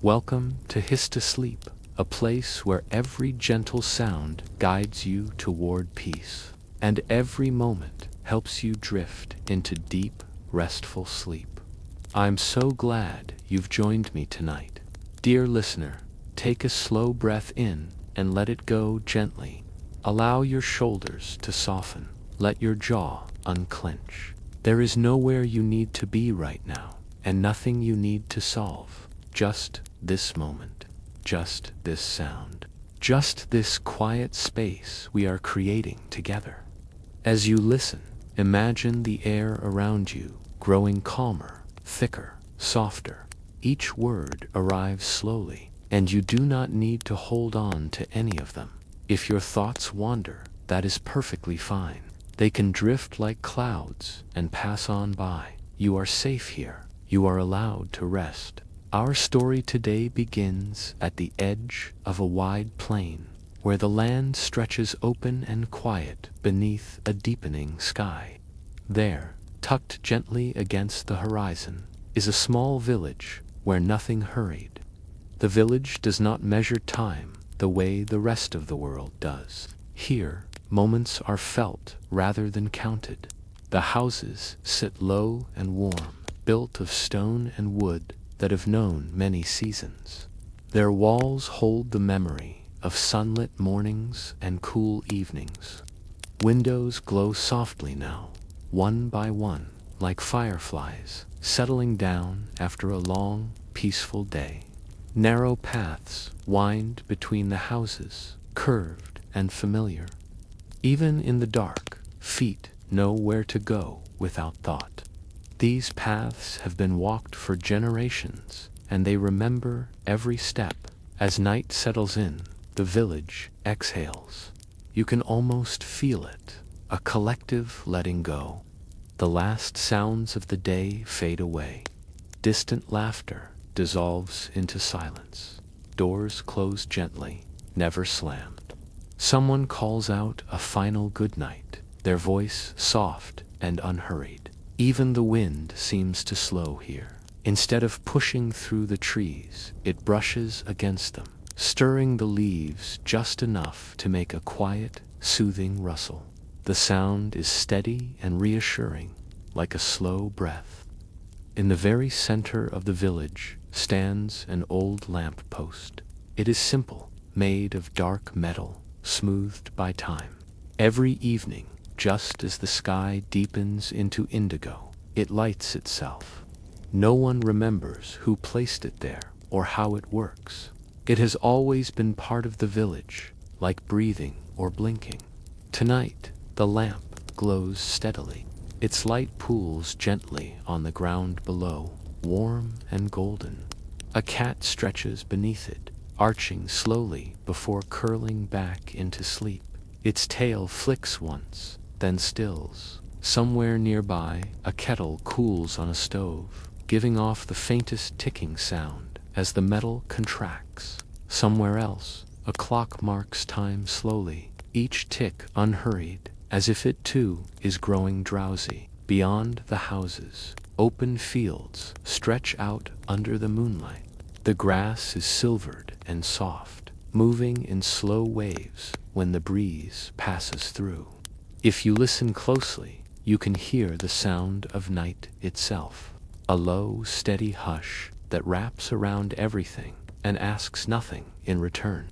Welcome to Sleep, a place where every gentle sound guides you toward peace, and every moment helps you drift into deep, restful sleep. I'm so glad you've joined me tonight. Dear listener, take a slow breath in and let it go gently. Allow your shoulders to soften. Let your jaw unclench. There is nowhere you need to be right now, and nothing you need to solve. Just this moment, just this sound, just this quiet space we are creating together. As you listen, imagine the air around you growing calmer, thicker, softer. Each word arrives slowly, and you do not need to hold on to any of them. If your thoughts wander, that is perfectly fine. They can drift like clouds and pass on by. You are safe here. You are allowed to rest. Our story today begins at the edge of a wide plain, where the land stretches open and quiet beneath a deepening sky. There, tucked gently against the horizon, is a small village where nothing hurried. The village does not measure time the way the rest of the world does. Here, moments are felt rather than counted. The houses sit low and warm, built of stone and wood that have known many seasons. Their walls hold the memory of sunlit mornings and cool evenings. Windows glow softly now, one by one, like fireflies, settling down after a long, peaceful day. Narrow paths wind between the houses, curved and familiar. Even in the dark, feet know where to go without thought. These paths have been walked for generations, and they remember every step. As night settles in, the village exhales. You can almost feel it, a collective letting go. The last sounds of the day fade away. Distant laughter dissolves into silence. Doors close gently, never slammed. Someone calls out a final good night, their voice soft and unhurried. Even the wind seems to slow here. Instead of pushing through the trees, it brushes against them, stirring the leaves just enough to make a quiet, soothing rustle. The sound is steady and reassuring, like a slow breath. In the very center of the village stands an old lamp post. It is simple, made of dark metal, smoothed by time. Every evening, just as the sky deepens into indigo, it lights itself. No one remembers who placed it there or how it works. It has always been part of the village, like breathing or blinking. Tonight, the lamp glows steadily. Its light pools gently on the ground below, warm and golden. A cat stretches beneath it, arching slowly before curling back into sleep. Its tail flicks once, then stills. Somewhere nearby, a kettle cools on a stove, giving off the faintest ticking sound as the metal contracts. Somewhere else, a clock marks time slowly, each tick unhurried, as if it too is growing drowsy. Beyond the houses, open fields stretch out under the moonlight. The grass is silvered and soft, moving in slow waves when the breeze passes through. If you listen closely, you can hear the sound of night itself, a low, steady hush that wraps around everything and asks nothing in return.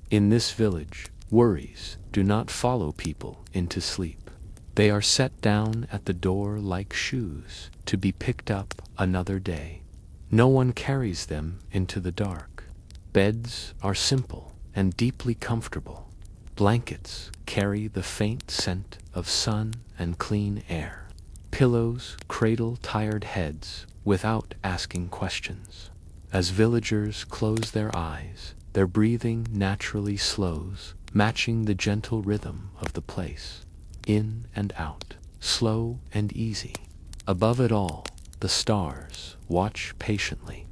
In this village, worries do not follow people into sleep. They are set down at the door like shoes to be picked up another day. No one carries them into the dark. Beds are simple and deeply comfortable. Blankets carry the faint scent of sun and clean air. Pillows cradle tired heads without asking questions. As villagers close their eyes, their breathing naturally slows, matching the gentle rhythm of the place. In and out, slow and easy. Above it all, the stars watch patiently.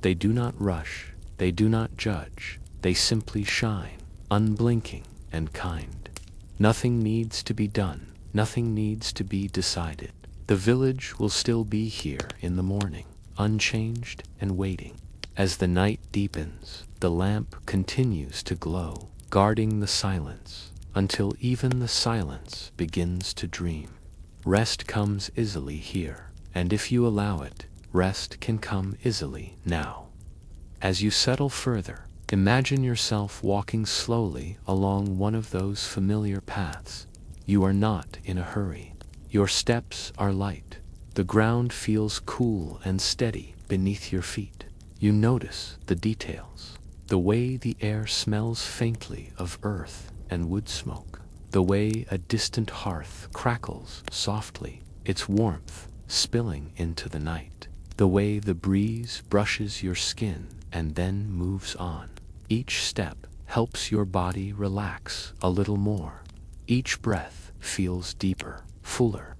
They do not rush, they do not judge, they simply shine, unblinking and kind. Nothing needs to be done, nothing needs to be decided. The village will still be here in the morning, unchanged and waiting. As the night deepens, the lamp continues to glow, guarding the silence, until even the silence begins to dream. Rest comes easily here, and if you allow it, rest can come easily now. As you settle further, imagine yourself walking slowly along one of those familiar paths. You are not in a hurry. Your steps are light. The ground feels cool and steady beneath your feet. You notice the details. The way the air smells faintly of earth and wood smoke. The way a distant hearth crackles softly, its warmth spilling into the night. The way the breeze brushes your skin and then moves on. Each step helps your body relax a little more. Each breath feels deeper, fuller.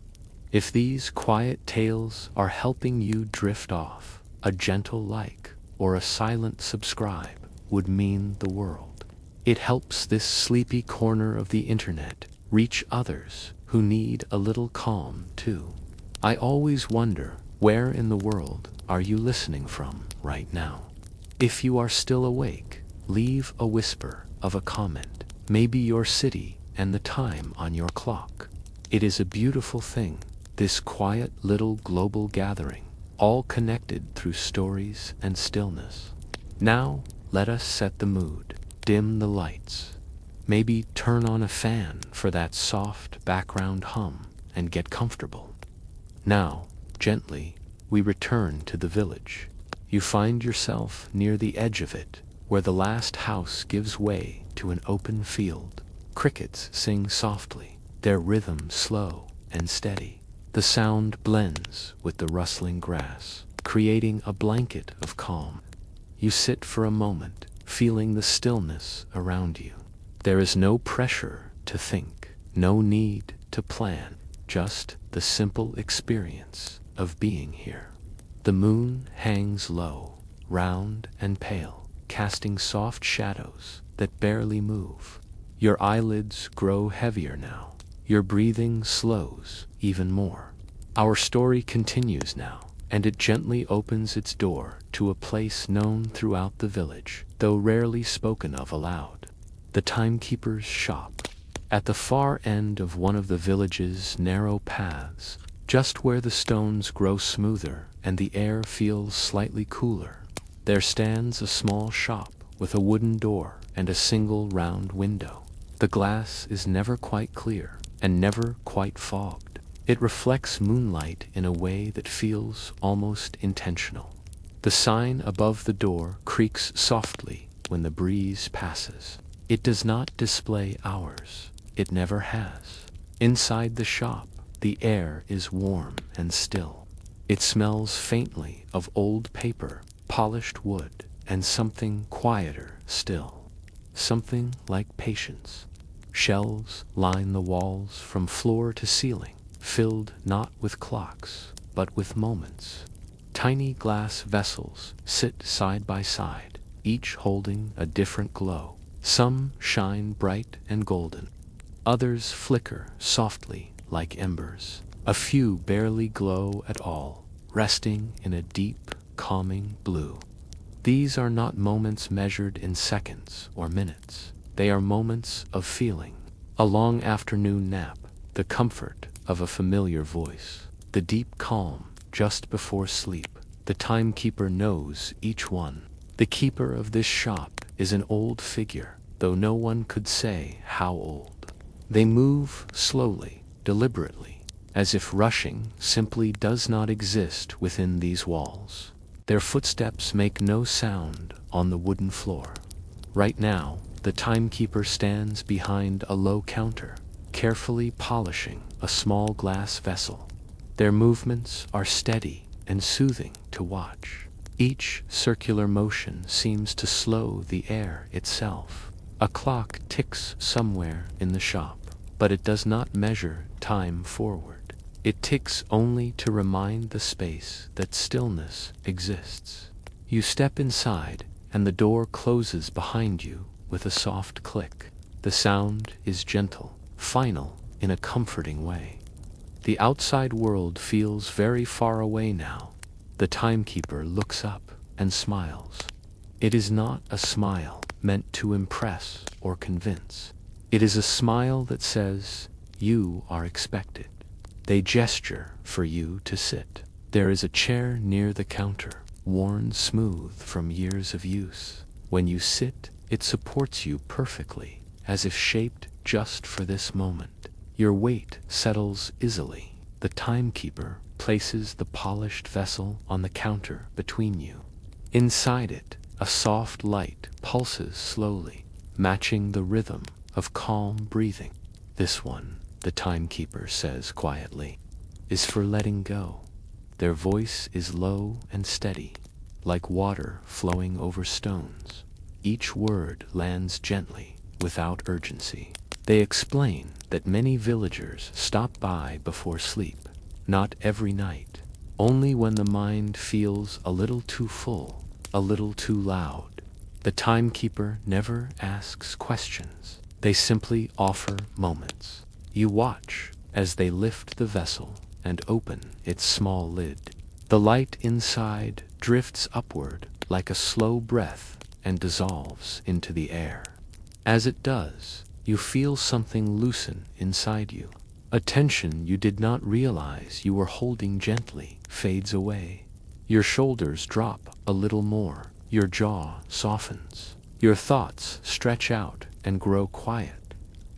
If these quiet tales are helping you drift off, a gentle like or a silent subscribe would mean the world. It helps this sleepy corner of the internet reach others who need a little calm too. I always wonder, where in the world are you listening from right now? If you are still awake, leave a whisper of a comment, maybe your city and the time on your clock. It is a beautiful thing, this quiet little global gathering, all connected through stories and stillness. Now, let us set the mood, dim the lights, maybe turn on a fan for that soft background hum and get comfortable. Now, gently, we return to the village. You find yourself near the edge of it, where the last house gives way to an open field. Crickets sing softly, their rhythm slow and steady. The sound blends with the rustling grass, creating a blanket of calm. You sit for a moment, feeling the stillness around you. There is no pressure to think, no need to plan, just the simple experience of being here. The moon hangs low, round and pale, casting soft shadows that barely move. Your eyelids grow heavier now. Your breathing slows even more. Our story continues now, and it gently opens its door to a place known throughout the village, though rarely spoken of aloud. The timekeeper's shop. At the far end of one of the village's narrow paths, just where the stones grow smoother and the air feels slightly cooler, there stands a small shop with a wooden door and a single round window. The glass is never quite clear and never quite fogged. It reflects moonlight in a way that feels almost intentional. The sign above the door creaks softly when the breeze passes. It does not display hours. It never has. Inside the shop, the air is warm and still. It smells faintly of old paper, polished wood, and something quieter still. Something like patience. Shelves line the walls from floor to ceiling, filled not with clocks, but with moments. Tiny glass vessels sit side by side, each holding a different glow. Some shine bright and golden. Others flicker softly like embers. A few barely glow at all, resting in a deep, calming blue. These are not moments measured in seconds or minutes. They are moments of feeling. A long afternoon nap, the comfort of a familiar voice, the deep calm just before sleep. The timekeeper knows each one. The keeper of this shop is an old figure, though no one could say how old. They move slowly, deliberately, as if rushing simply does not exist within these walls. Their footsteps make no sound on the wooden floor. Right now, the timekeeper stands behind a low counter, carefully polishing a small glass vessel. Their movements are steady and soothing to watch. Each circular motion seems to slow the air itself. A clock ticks somewhere in the shop, but it does not measure time forward. It ticks only to remind the space that stillness exists. You step inside, and the door closes behind you with a soft click. The sound is gentle, final in a comforting way. The outside world feels very far away now. The timekeeper looks up. and smiles. It is not a smile meant to impress or convince. It is a smile that says, "You are expected." They gesture for you to sit. There is a chair near the counter, worn smooth from years of use. When you sit, it supports you perfectly, as if shaped just for this moment. Your weight settles easily. The timekeeper places the polished vessel on the counter between you. Inside it, a soft light pulses slowly, matching the rhythm of calm breathing. "This one," the timekeeper says quietly, "is for letting go." Their voice is low and steady, like water flowing over stones. Each word lands gently, without urgency. They explain that many villagers stop by before sleep, not every night, only when the mind feels a little too full, a little too loud. The timekeeper never asks questions. They simply offer moments. You watch as they lift the vessel and open its small lid. The light inside drifts upward like a slow breath and dissolves into the air. As it does, you feel something loosen inside you. A tension you did not realize you were holding gently fades away. Your shoulders drop a little more. Your jaw softens. Your thoughts stretch out and grow quiet.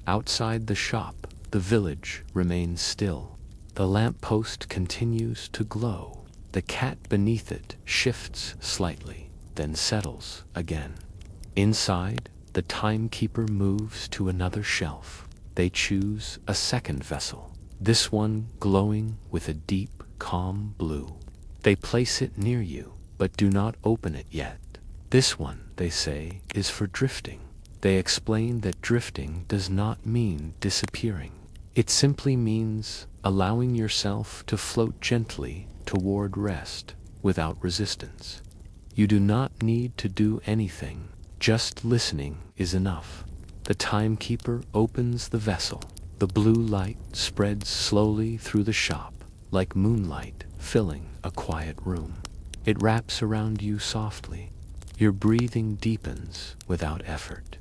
Outside the shop, the village remains still. The lamppost continues to glow. The cat beneath it shifts slightly, then settles again. Inside, the timekeeper moves to another shelf. They choose a second vessel, this one glowing with a deep, calm blue. They place it near you, but do not open it yet. "This one," they say, "is for drifting." They explain that drifting does not mean disappearing. It simply means allowing yourself to float gently toward rest without resistance. You do not need to do anything, just listening is enough. The timekeeper opens the vessel. The blue light spreads slowly through the shop, like moonlight filling a quiet room. It wraps around you softly. Your breathing deepens without effort.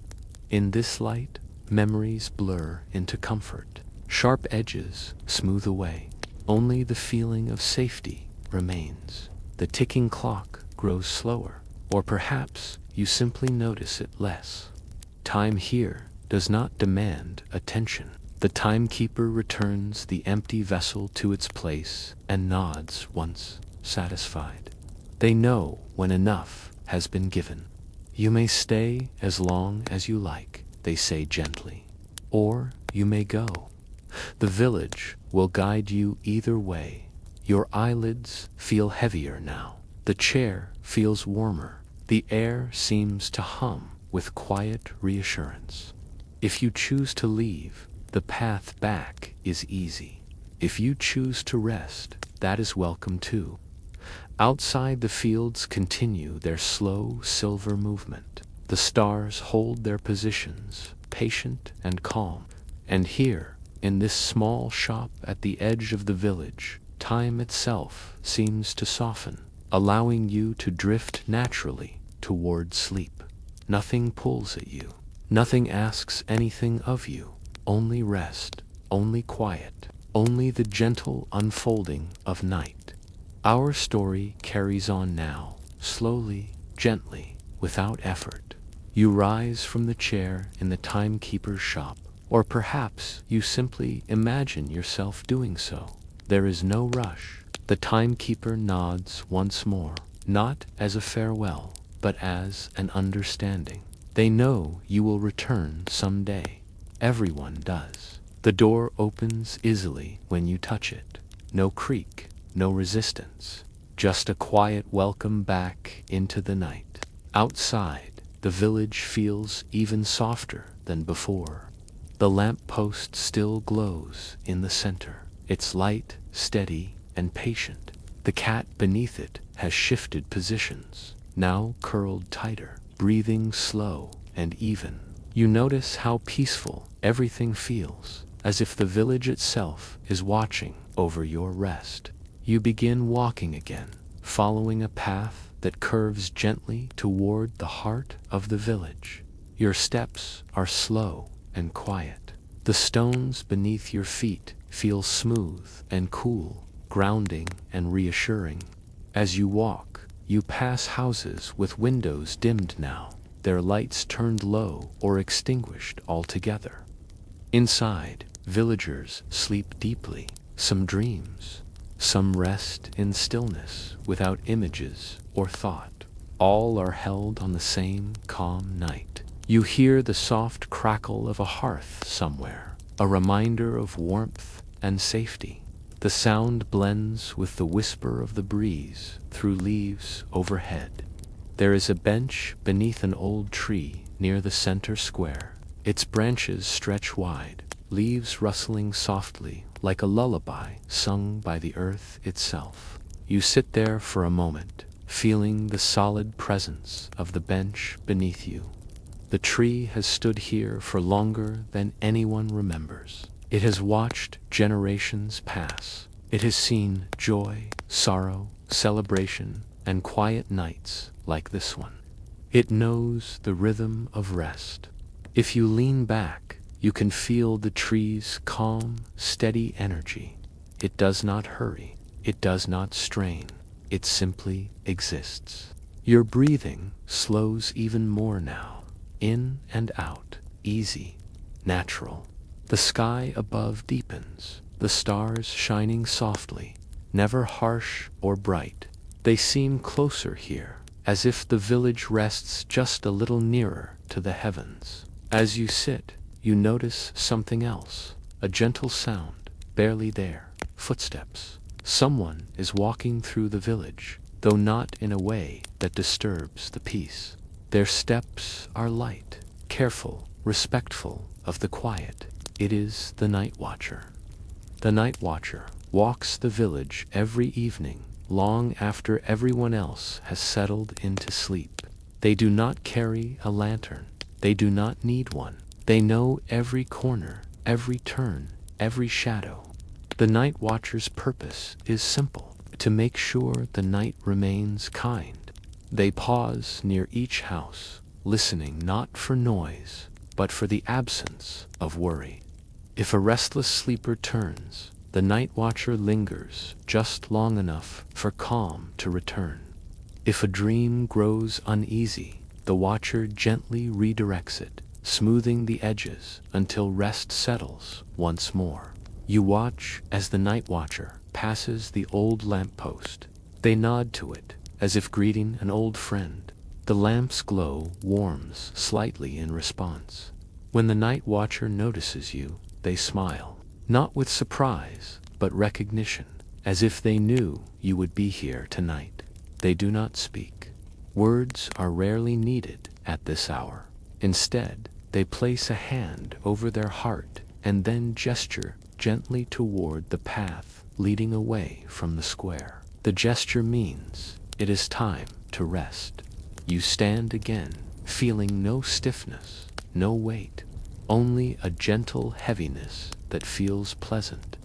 In this light, memories blur into comfort. Sharp edges smooth away. Only the feeling of safety remains. The ticking clock grows slower, or perhaps you simply notice it less. Time here does not demand attention. The timekeeper returns the empty vessel to its place and nods once satisfied. They know when enough has been given. "You may stay as long as you like," they say gently, "or you may go. The village will guide you either way." Your eyelids feel heavier now. The chair feels warmer. The air seems to hum with quiet reassurance. If you choose to leave, the path back is easy. If you choose to rest, that is welcome too. Outside, the fields continue their slow silver movement. The stars hold their positions, patient and calm. And here, in this small shop at the edge of the village, time itself seems to soften, allowing you to drift naturally toward sleep. Nothing pulls at you. Nothing asks anything of you. Only rest, only quiet, only the gentle unfolding of night. Our story carries on now, slowly, gently, without effort. You rise from the chair in the timekeeper's shop, or perhaps you simply imagine yourself doing so. There is no rush. The timekeeper nods once more, not as a farewell, but as an understanding. They know you will return someday. Everyone does. The door opens easily when you touch it. No creak, no resistance. Just a quiet welcome back into the night. Outside, the village feels even softer than before. The lamppost still glows in the center, its light steady and patient. The cat beneath it has shifted positions, now curled tighter, breathing slow and even. You notice how peaceful everything feels, as if the village itself is watching over your rest. You begin walking again, following a path that curves gently toward the heart of the village. Your steps are slow and quiet. The stones beneath your feet feel smooth and cool, grounding and reassuring. As you walk, you pass houses with windows dimmed now, their lights turned low or extinguished altogether. Inside, villagers sleep deeply, some dreams, some rest in stillness without images or thought. All are held on the same calm night. You hear the soft crackle of a hearth somewhere, a reminder of warmth and safety. The sound blends with the whisper of the breeze through leaves overhead. There is a bench beneath an old tree near the center square. Its branches stretch wide, leaves rustling softly like a lullaby sung by the earth itself. You sit there for a moment, feeling the solid presence of the bench beneath you. The tree has stood here for longer than anyone remembers. It has watched generations pass. It has seen joy, sorrow, celebration, and quiet nights like this one. It knows the rhythm of rest. If you lean back, you can feel the tree's calm, steady energy. It does not hurry. It does not strain. It simply exists. Your breathing slows even more now. In and out, easy, natural. The sky above deepens, the stars shining softly, never harsh or bright. They seem closer here, as if the village rests just a little nearer to the heavens. As you sit, you notice something else, a gentle sound, barely there, footsteps. Someone is walking through the village, though not in a way that disturbs the peace. Their steps are light, careful, respectful of the quiet. It is the night watcher. The night watcher walks the village every evening, long after everyone else has settled into sleep. They do not carry a lantern. They do not need one. They know every corner, every turn, every shadow. The night watcher's purpose is simple: to make sure the night remains kind. They pause near each house, listening not for noise, but for the absence of worry. If a restless sleeper turns, the night watcher lingers just long enough for calm to return. If a dream grows uneasy, the watcher gently redirects it, smoothing the edges until rest settles once more. You watch as the night watcher passes the old lamppost. They nod to it, as if greeting an old friend. The lamp's glow warms slightly in response. When the night watcher notices you, they smile, not with surprise, but recognition, as if they knew you would be here tonight. They do not speak. Words are rarely needed at this hour. Instead, they place a hand over their heart and then gesture gently toward the path leading away from the square. The gesture means it is time to rest. You stand again, feeling no stiffness, no weight, only a gentle heaviness that feels pleasant.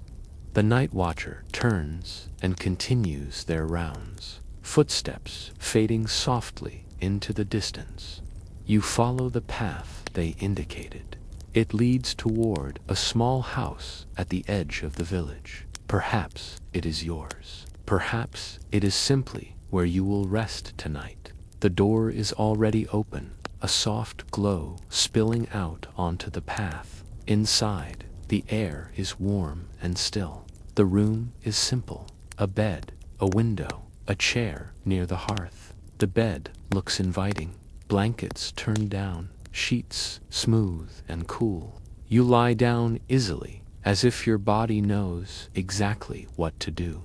The night watcher turns and continues their rounds, footsteps fading softly into the distance. You follow the path they indicated. It leads toward a small house at the edge of the village. Perhaps it is yours. Perhaps it is simply where you will rest tonight. The door is already open, a soft glow spilling out onto the path. Inside, the air is warm and still. The room is simple: a bed, a window, a chair near the hearth. The bed looks inviting, blankets turned down, sheets smooth and cool. You lie down easily, as if your body knows exactly what to do.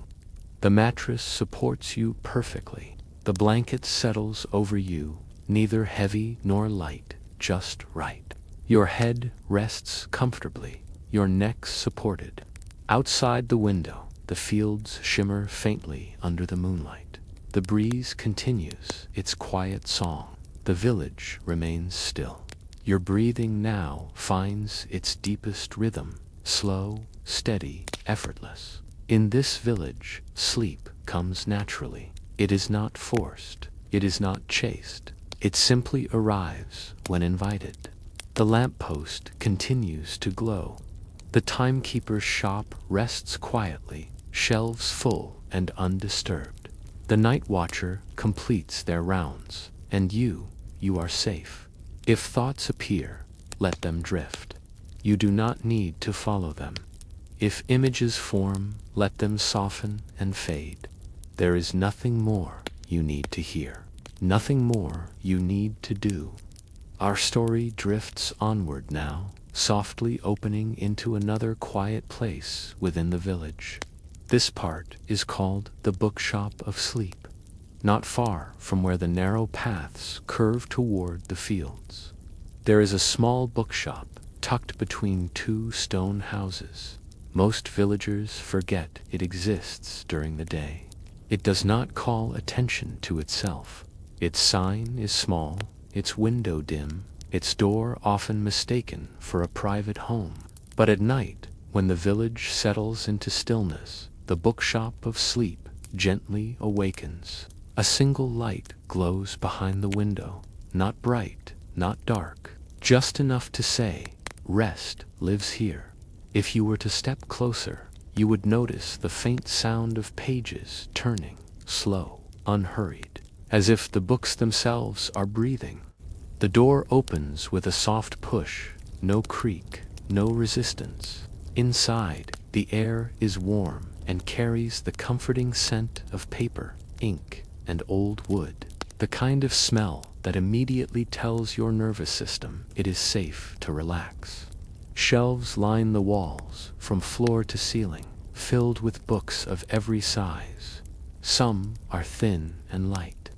The mattress supports you perfectly. The blanket settles over you, neither heavy nor light, just right. Your head rests comfortably, your neck supported. Outside the window, the fields shimmer faintly under the moonlight. The breeze continues its quiet song. The village remains still. Your breathing now finds its deepest rhythm, slow, steady, effortless. In this village, sleep comes naturally. It is not forced. It is not chased. It simply arrives when invited. The lamppost continues to glow. The timekeeper's shop rests quietly, shelves full and undisturbed. The night watcher completes their rounds, and you are safe. If thoughts appear, let them drift. You do not need to follow them. If images form, let them soften and fade. There is nothing more you need to hear, nothing more you need to do. Our story drifts onward now, softly opening into another quiet place within the village. This part is called the Bookshop of Sleep, not far from where the narrow paths curve toward the fields. There is a small bookshop tucked between two stone houses. Most villagers forget it exists during the day. It does not call attention to itself. Its sign is small, its window dim, its door often mistaken for a private home. But at night, when the village settles into stillness, the Bookshop of Sleep gently awakens. A single light glows behind the window, not bright, not dark, just enough to say, "Rest lives here." If you were to step closer, you would notice the faint sound of pages turning, slow, unhurried, as if the books themselves are breathing. The door opens with a soft push, no creak, no resistance. Inside, the air is warm and carries the comforting scent of paper, ink, and old wood, the kind of smell that immediately tells your nervous system it is safe to relax. Shelves line the walls, from floor to ceiling, filled with books of every size. Some are thin and light.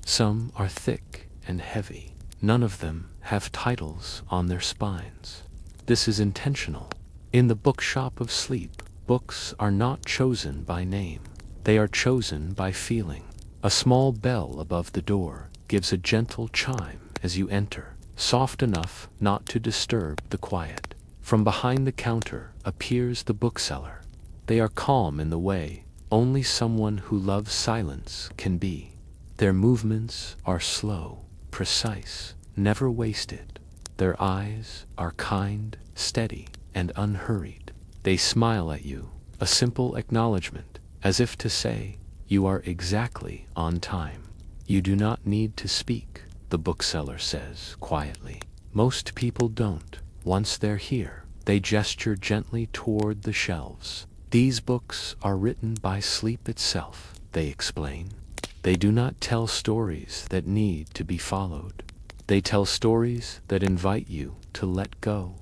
Some are thick and heavy. None of them have titles on their spines. This is intentional. In the Bookshop of Sleep, books are not chosen by name. They are chosen by feeling. A small bell above the door gives a gentle chime as you enter, soft enough not to disturb the quiet. From behind the counter appears the bookseller. They are calm in the way only someone who loves silence can be. Their movements are slow, precise, never wasted. Their eyes are kind, steady, and unhurried. They smile at you, a simple acknowledgement, as if to say, "You are exactly on time." "You do not need to speak," the bookseller says quietly. Most people don't. Once they're here, they gesture gently toward the shelves. "These books are written by sleep itself," they explain. They do not tell stories that need to be followed. They tell stories that invite you to let go.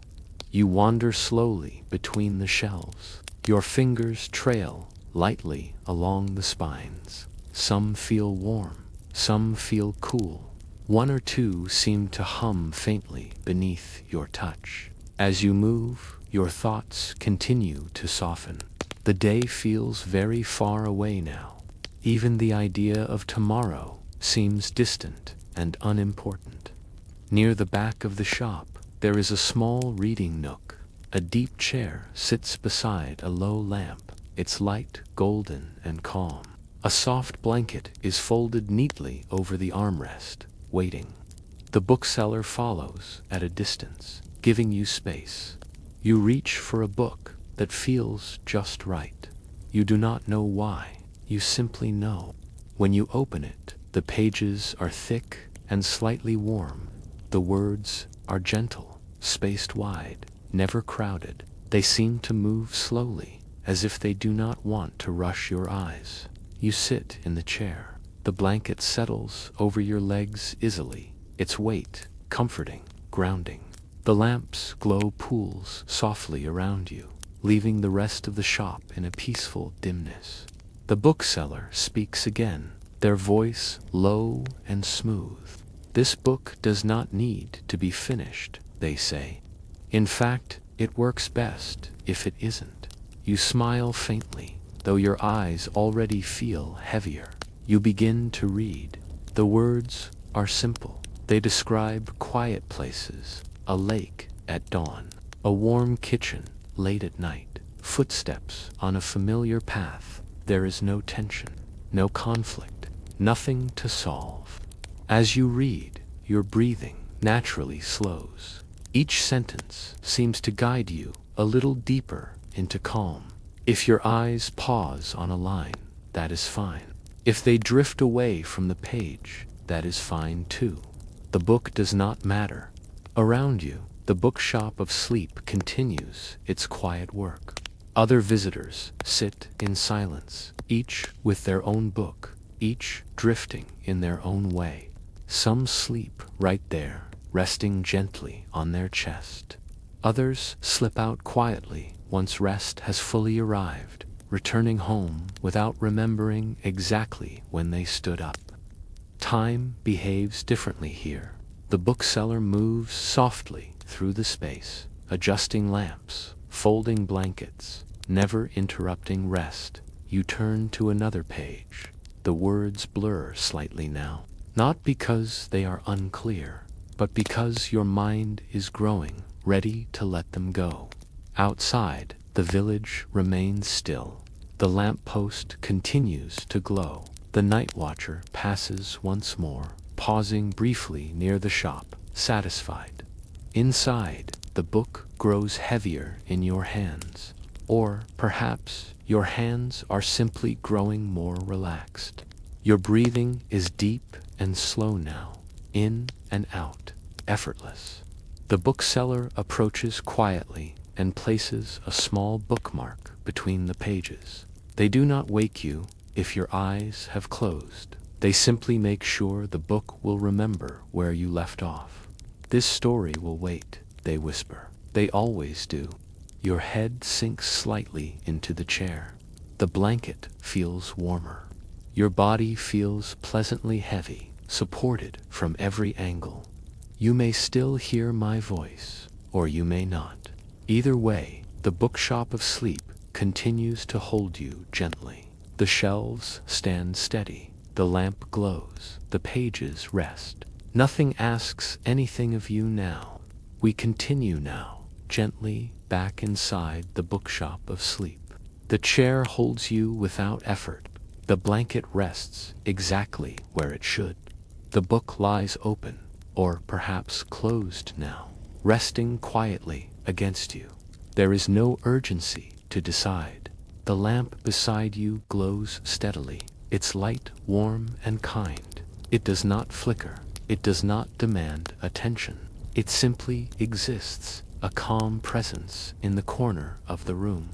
You wander slowly between the shelves. Your fingers trail lightly along the spines. Some feel warm, some feel cool. One or two seem to hum faintly beneath your touch. As you move, your thoughts continue to soften. The day feels very far away now. Even the idea of tomorrow seems distant and unimportant. Near the back of the shop, there is a small reading nook. A deep chair sits beside a low lamp, its light golden and calm. A soft blanket is folded neatly over the armrest, waiting. The bookseller follows at a distance, giving you space. You reach for a book that feels just right. You do not know why, you simply know. When you open it, the pages are thick and slightly warm. The words are gentle, spaced wide, never crowded. They seem to move slowly, as if they do not want to rush your eyes. You sit in the chair. The blanket settles over your legs easily, its weight comforting, grounding. The lamp's glow pools softly around you, leaving the rest of the shop in a peaceful dimness. The bookseller speaks again, their voice low and smooth. "This book does not need to be finished," they say. "In fact, it works best if it isn't." You smile faintly, though your eyes already feel heavier. You begin to read. The words are simple. They describe quiet places, a lake at dawn, a warm kitchen late at night, footsteps on a familiar path. There is no tension, no conflict, nothing to solve, As you read, your breathing naturally slows. Each sentence seems to guide you a little deeper into calm. If your eyes pause on a line, that is fine. If they drift away from the page, that is fine too. The book does not matter. Around you, the Bookshop of Sleep continues its quiet work. Other visitors sit in silence, each with their own book, each drifting in their own way. Some sleep right there, resting gently on their chest. Others slip out quietly once rest has fully arrived, returning home without remembering exactly when they stood up. Time behaves differently here. The bookseller moves softly through the space, adjusting lamps, folding blankets, never interrupting rest. You turn to another page. The words blur slightly now, not because they are unclear, but because your mind is growing, ready to let them go. Outside, the village remains still. The lamppost continues to glow. The night watcher passes once more, pausing briefly near the shop, satisfied. Inside, the book grows heavier in your hands. Or perhaps your hands are simply growing more relaxed. Your breathing is deep and slow now, in and out, effortless. The bookseller approaches quietly and places a small bookmark between the pages. They do not wake you if your eyes have closed. They simply make sure the book will remember where you left off. This story will wait, they whisper. They always do. Your head sinks slightly into the chair. The blanket feels warmer. Your body feels pleasantly heavy, supported from every angle. You may still hear my voice, or you may not. Either way, the Bookshop of Sleep continues to hold you gently. The shelves stand steady. The lamp glows. The pages rest. Nothing asks anything of you now. We continue now, gently back inside the Bookshop of Sleep. The chair holds you without effort. The blanket rests exactly where it should. The book lies open, or perhaps closed now, resting quietly against you. There is no urgency to decide. The lamp beside you glows steadily, its light warm and kind. It does not flicker. It does not demand attention. It simply exists, a calm presence in the corner of the room.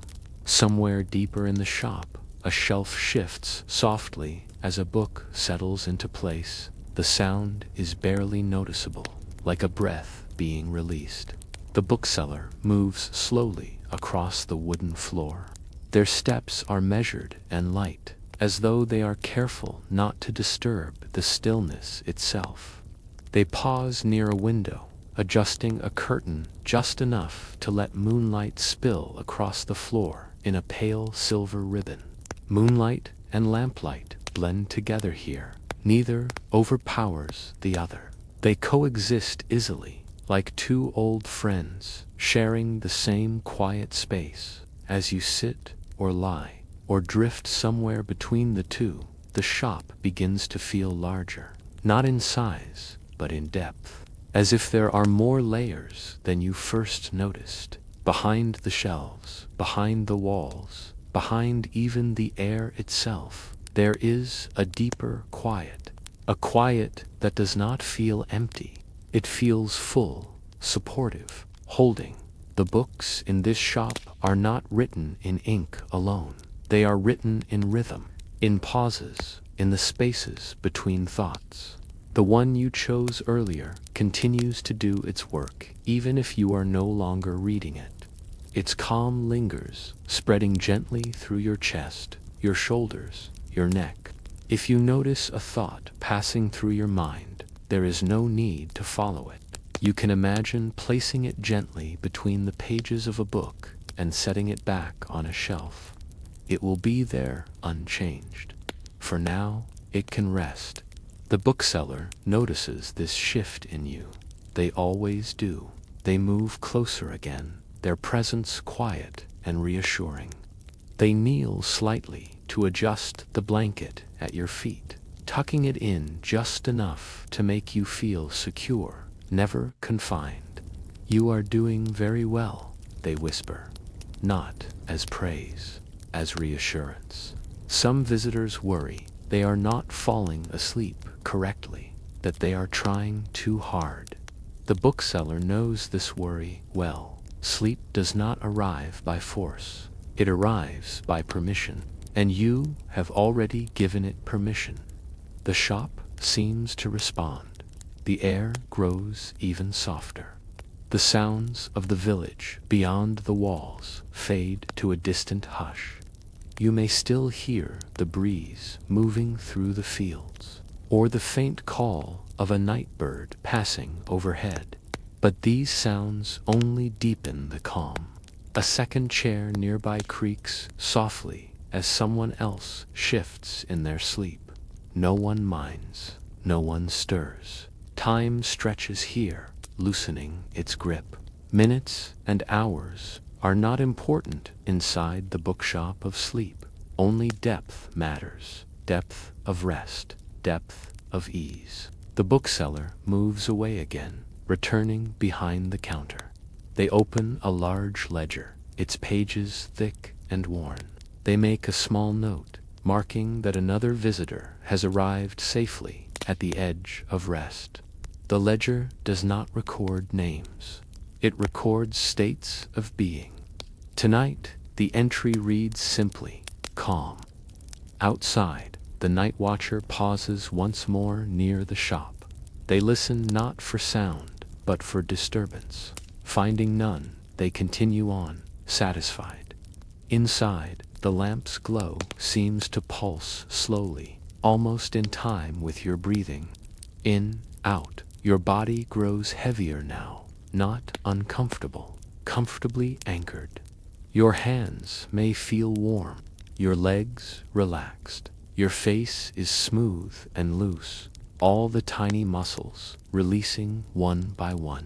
Somewhere deeper in the shop, a shelf shifts softly as a book settles into place. The sound is barely noticeable, like a breath being released. The bookseller moves slowly across the wooden floor. Their steps are measured and light, as though they are careful not to disturb the stillness itself. They pause near a window, adjusting a curtain just enough to let moonlight spill across the floor in a pale silver ribbon. Moonlight and lamplight blend together here. Neither overpowers the other. They coexist easily, like two old friends sharing the same quiet space. As you sit or lie, or drift somewhere between the two, the shop begins to feel larger, not in size, but in depth, as if there are more layers than you first noticed. Behind the shelves, behind the walls, behind even the air itself, there is a deeper quiet, a quiet that does not feel empty. It feels full, supportive, holding. The books in this shop are not written in ink alone. They are written in rhythm, in pauses, in the spaces between thoughts. The one you chose earlier continues to do its work, even if you are no longer reading it. Its calm lingers, spreading gently through your chest, your shoulders, your neck. If you notice a thought passing through your mind, there is no need to follow it. You can imagine placing it gently between the pages of a book and setting it back on a shelf. It will be there unchanged. For now, it can rest. The bookseller notices this shift in you. They always do. They move closer again, their presence quiet and reassuring. They kneel slightly to adjust the blanket at your feet. tucking it in just enough to make you feel secure, never confined. "You are doing very well," they whisper, not as praise, as reassurance. Some visitors worry they are not falling asleep correctly, that they are trying too hard. The bookseller knows this worry well. Sleep does not arrive by force. It arrives by permission, and you have already given it permission. The shop seems to respond. The air grows even softer. The sounds of the village beyond the walls fade to a distant hush. You may still hear the breeze moving through the fields, or the faint call of a night bird passing overhead. But these sounds only deepen the calm. A second chair nearby creaks softly as someone else shifts in their sleep. No one minds, no one stirs. Time stretches here, loosening its grip. Minutes and hours are not important inside the Bookshop of Sleep. Only depth matters, depth of rest, depth of ease. The bookseller moves away again, returning behind the counter. They open a large ledger, its pages thick and worn. They make a small note, marking that another visitor has arrived safely at the edge of rest. The ledger does not record names. It records states of being. Tonight, the entry reads simply, "Calm." Outside, the night watcher pauses once more near the shop. They listen not for sound, but for disturbance. Finding none, they continue on, satisfied. Inside, the lamp's glow seems to pulse slowly, almost in time with your breathing. In, out, your body grows heavier now, not uncomfortable, comfortably anchored. Your hands may feel warm, your legs relaxed. Your face is smooth and loose, all the tiny muscles releasing one by one.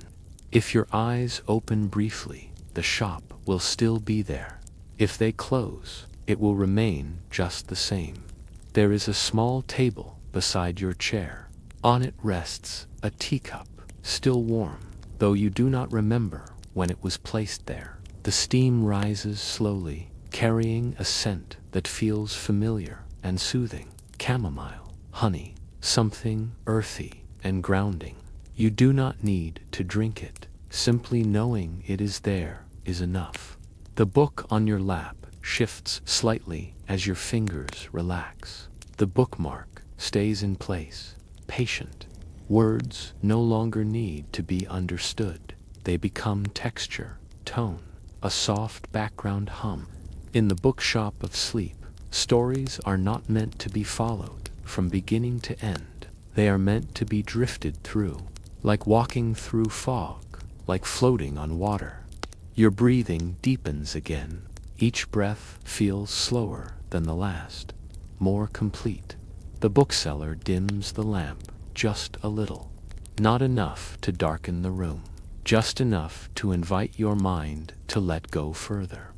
If your eyes open briefly, the shop will still be there. If they close, it will remain just the same. There is a small table beside your chair. On it rests a teacup, still warm, though you do not remember when it was placed there. The steam rises slowly, carrying a scent that feels familiar and soothing. Chamomile, honey, something earthy and grounding. You do not need to drink it. Simply knowing it is there is enough. The book on your lap shifts slightly as your fingers relax. The bookmark stays in place, patient. Words no longer need to be understood. They become texture, tone, a soft background hum. In the Bookshop of Sleep, stories are not meant to be followed from beginning to end. They are meant to be drifted through, like walking through fog, like floating on water. Your breathing deepens again. Each breath feels slower than the last, more complete. The bookseller dims the lamp just a little. Not enough to darken the room, just enough to invite your mind to let go further.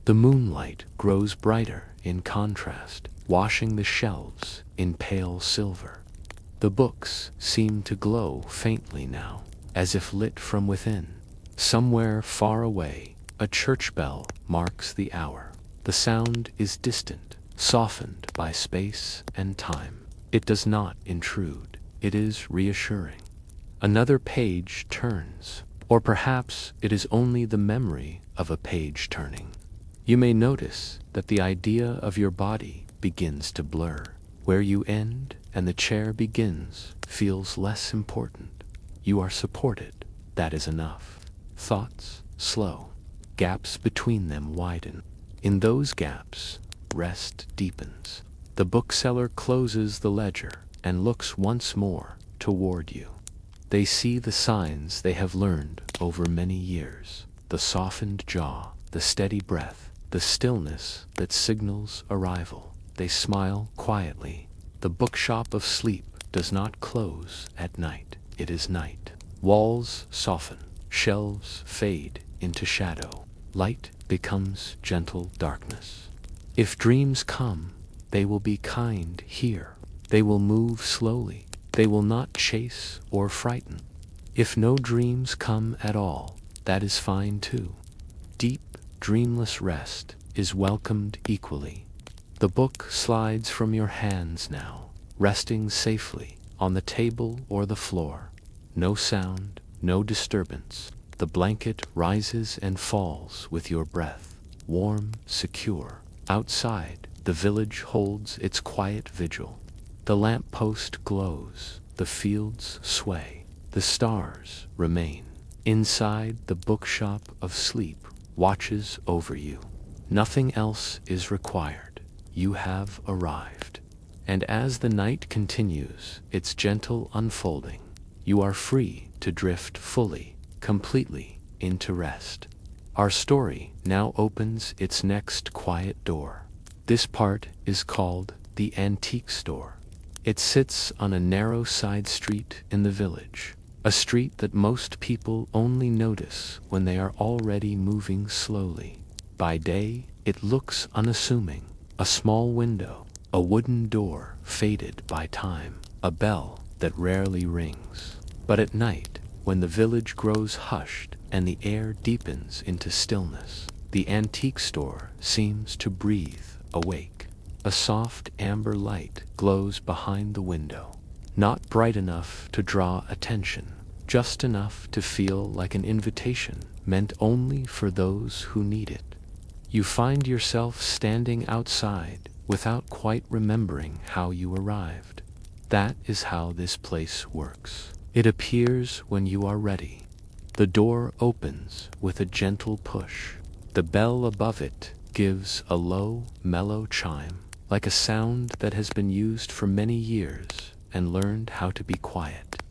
The moonlight grows brighter in contrast, washing the shelves in pale silver. The books seem to glow faintly now, as if lit from within. Somewhere far away, a church bell marks the hour. The sound is distant, softened by space and time. It does not intrude. It is reassuring. Another page turns, or perhaps it is only the memory of a page turning. You may notice that the idea of your body begins to blur. Where you end and the chair begins feels less important. You are supported. That is enough. Thoughts slow. Gaps between them widen. In those gaps, rest deepens. The bookseller closes the ledger and looks once more toward you. They see the signs they have learned over many years. The softened jaw, the steady breath, the stillness that signals arrival. They smile quietly. The Bookshop of Sleep does not close at night. It is night. Walls soften. Shelves fade into shadow. Light becomes gentle darkness. If dreams come, they will be kind here. They will move slowly. They will not chase or frighten. If no dreams come at all, that is fine too. Deep, dreamless rest is welcomed equally. The book slides from your hands now, resting safely on the table or the floor. No sound, no disturbance. The blanket rises and falls with your breath, warm, secure. Outside, the village holds its quiet vigil. The lamppost glows, the fields sway, the stars remain. Inside, the Bookshop of Sleep watches over you. Nothing else is required. You have arrived. And as the night continues its gentle unfolding, you are free to drift fully, completely into rest. Our story now opens its next quiet door. This part is called the Antique Store. It sits on a narrow side street in the village, a street that most people only notice when they are already moving slowly. By day, it looks unassuming. A small window, a wooden door faded by time, a bell that rarely rings. But at night, when the village grows hushed and the air deepens into stillness, the antique store seems to breathe awake. A soft amber light glows behind the window, not bright enough to draw attention, just enough to feel like an invitation meant only for those who need it. You find yourself standing outside without quite remembering how you arrived. That is how this place works. It appears when you are ready. The door opens with a gentle push. The bell above it gives a low, mellow chime, like a sound that has been used for many years and learned how to be quiet.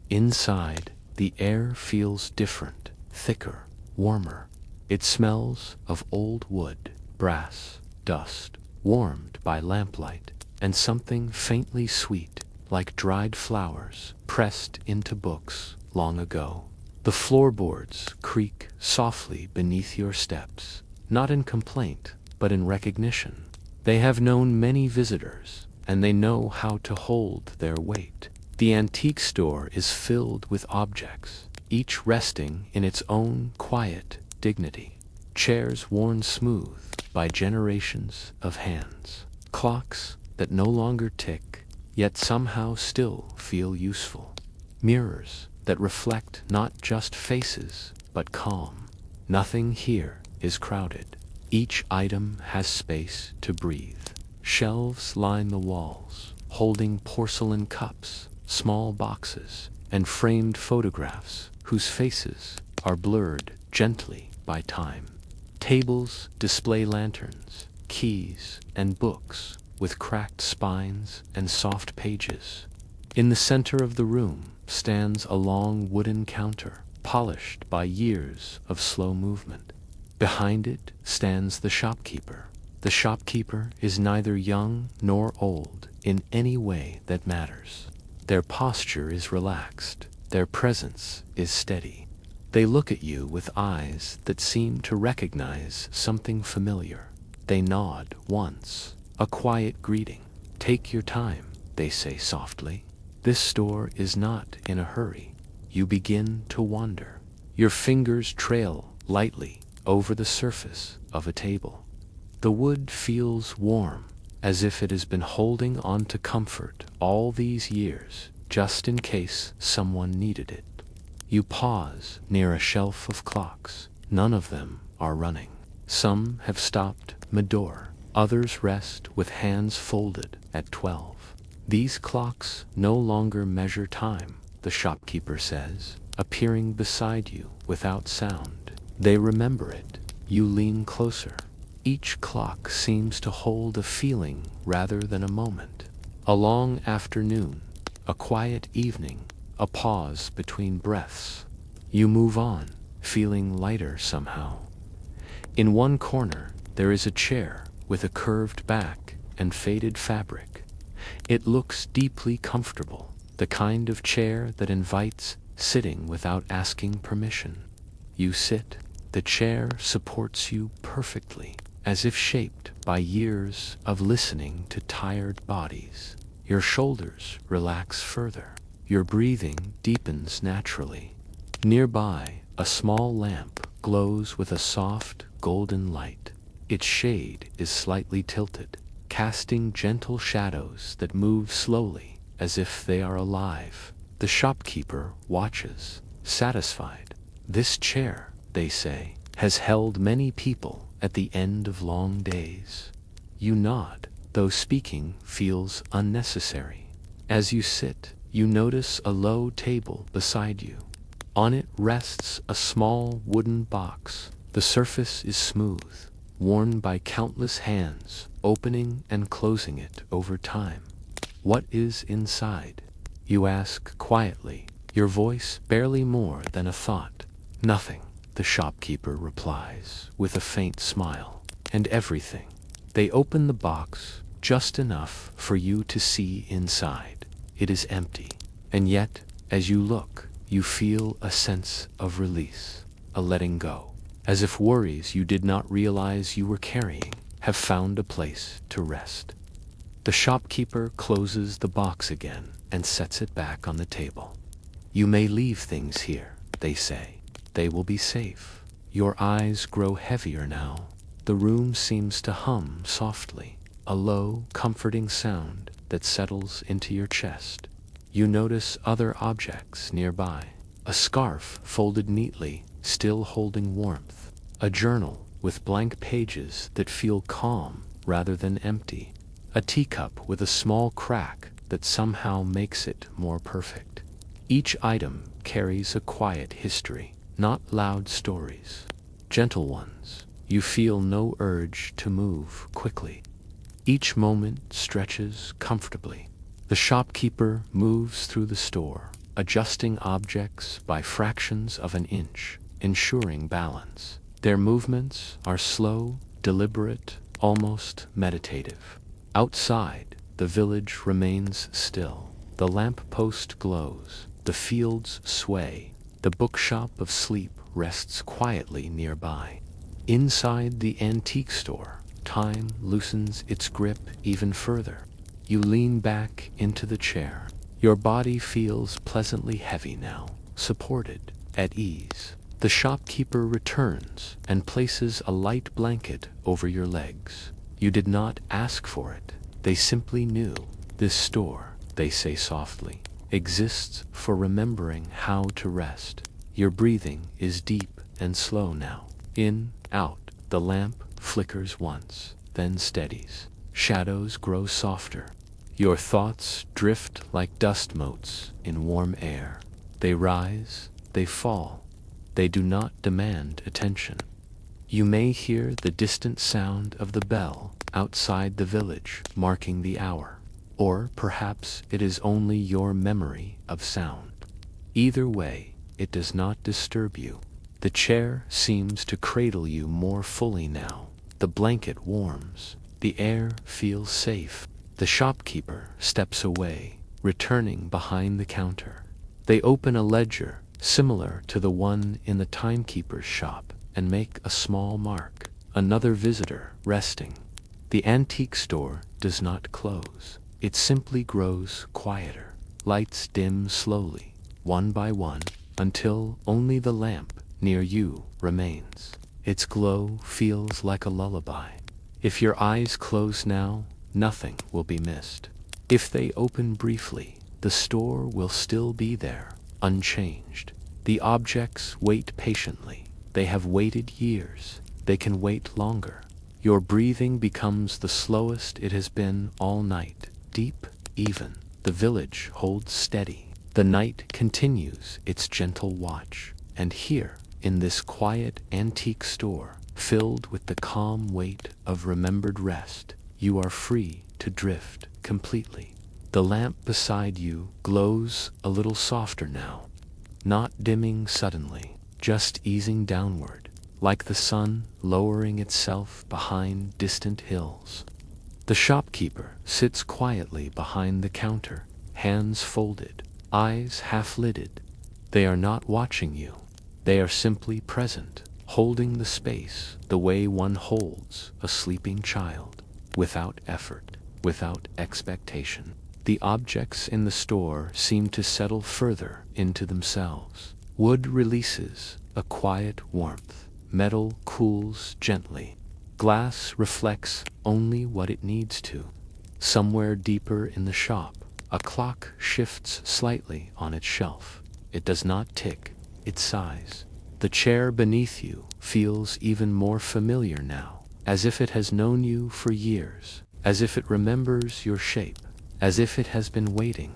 Inside, the air feels different, thicker, warmer. It smells of old wood, brass, dust, warmed by lamplight, and something faintly sweet, like dried flowers pressed into books long ago. The floorboards creak softly beneath your steps, not in complaint, but in recognition. They have known many visitors, and they know how to hold their weight. The antique store is filled with objects, each resting in its own quiet dignity. Chairs worn smooth by generations of hands. Clocks that no longer tick, yet somehow still feel useful. Mirrors that reflect not just faces, but calm. Nothing here is crowded. Each item has space to breathe. Shelves line the walls, holding porcelain cups, small boxes, and framed photographs whose faces are blurred gently by time. Tables display lanterns, keys, and books with cracked spines and soft pages. In the center of the room stands a long wooden counter, polished by years of slow movement. Behind it stands the shopkeeper. The shopkeeper is neither young nor old in any way that matters. Their posture is relaxed. Their presence is steady. They look at you with eyes that seem to recognize something familiar. They nod once, a quiet greeting. "Take your time," they say softly. This store is not in a hurry. You begin to wander. Your fingers trail lightly over the surface of a table. The wood feels warm, as if it has been holding on to comfort all these years, just in case someone needed it. You pause near a shelf of clocks. None of them are running. Some have stopped mid-door. Others rest with hands folded at 12. These clocks no longer measure time, the shopkeeper says, appearing beside you without sound. They remember it. You lean closer. Each clock seems to hold a feeling rather than a moment. A long afternoon, a quiet evening, a pause between breaths. You move on, feeling lighter somehow. In one corner, there is a chair with a curved back and faded fabric. It looks deeply comfortable, the kind of chair that invites sitting without asking permission. You sit. The chair supports you perfectly, as if shaped by years of listening to tired bodies. Your shoulders relax further. Your breathing deepens naturally. Nearby, a small lamp glows with a soft, golden light. Its shade is slightly tilted, casting gentle shadows that move slowly, as if they are alive. The shopkeeper watches, satisfied. This chair, they say, has held many people at the end of long days. You nod, though speaking feels unnecessary. As you sit, you notice a low table beside you. On it rests a small wooden box. The surface is smooth, worn by countless hands, opening and closing it over time. What is inside? You ask quietly, your voice barely more than a thought. Nothing, the shopkeeper replies, with a faint smile. And everything. They open the box, just enough for you to see inside. It is empty. And yet, as you look, you feel a sense of release, a letting go, as if worries you did not realize you were carrying have found a place to rest. The shopkeeper closes the box again and sets it back on the table. You may leave things here, they say. They will be safe. Your eyes grow heavier now. The room seems to hum softly, a low, comforting sound that settles into your chest. You notice other objects nearby. A scarf folded neatly, still holding warmth. A journal with blank pages that feel calm rather than empty. A teacup with a small crack that somehow makes it more perfect. Each item carries a quiet history, not loud stories. Gentle ones. You feel no urge to move quickly. Each moment stretches comfortably. The shopkeeper moves through the store, adjusting objects by fractions of an inch, ensuring balance. Their movements are slow, deliberate, almost meditative. Outside, the village remains still. The lamp post glows, the fields sway, the Bookshop of Sleep rests quietly nearby. Inside the antique store, time loosens its grip even further. You lean back into the chair. Your body feels pleasantly heavy now, supported, at ease. The shopkeeper returns and places a light blanket over your legs. You did not ask for it. They simply knew. This store, they say softly, exists for remembering how to rest. Your breathing is deep and slow now. In, out, the lamp flickers once, then steadies. Shadows grow softer. Your thoughts drift like dust motes in warm air. They rise, they fall. They do not demand attention. You may hear the distant sound of the bell outside the village marking the hour. Or perhaps it is only your memory of sound. Either way, it does not disturb you. The chair seems to cradle you more fully now. The blanket warms. The air feels safe. The shopkeeper steps away, returning behind the counter. They open a ledger similar to the one in the timekeeper's shop and make a small mark. Another visitor resting. The antique store does not close. It simply grows quieter. Lights dim slowly, one by one, until only the lamp near you remains. Its glow feels like a lullaby. If your eyes close now, nothing will be missed. If they open briefly, the store will still be there, unchanged. The objects wait patiently. They have waited years. They can wait longer. Your breathing becomes the slowest it has been all night, deep, even. The village holds steady. The night continues its gentle watch. And here, in this quiet antique store, filled with the calm weight of remembered rest, you are free to drift completely. The lamp beside you glows a little softer now, not dimming suddenly, just easing downward, like the sun lowering itself behind distant hills. The shopkeeper sits quietly behind the counter, hands folded, eyes half-lidded. They are not watching you. They are simply present, holding the space the way one holds a sleeping child, without effort, without expectation. the objects in the store seem to settle further into themselves. Wood releases a quiet warmth. Metal cools gently. Glass reflects only what it needs to. Somewhere deeper in the shop, a clock shifts slightly on its shelf. It does not tick, it sighs. The chair beneath you feels even more familiar now, as if it has known you for years, as if it remembers your shape, as if it has been waiting.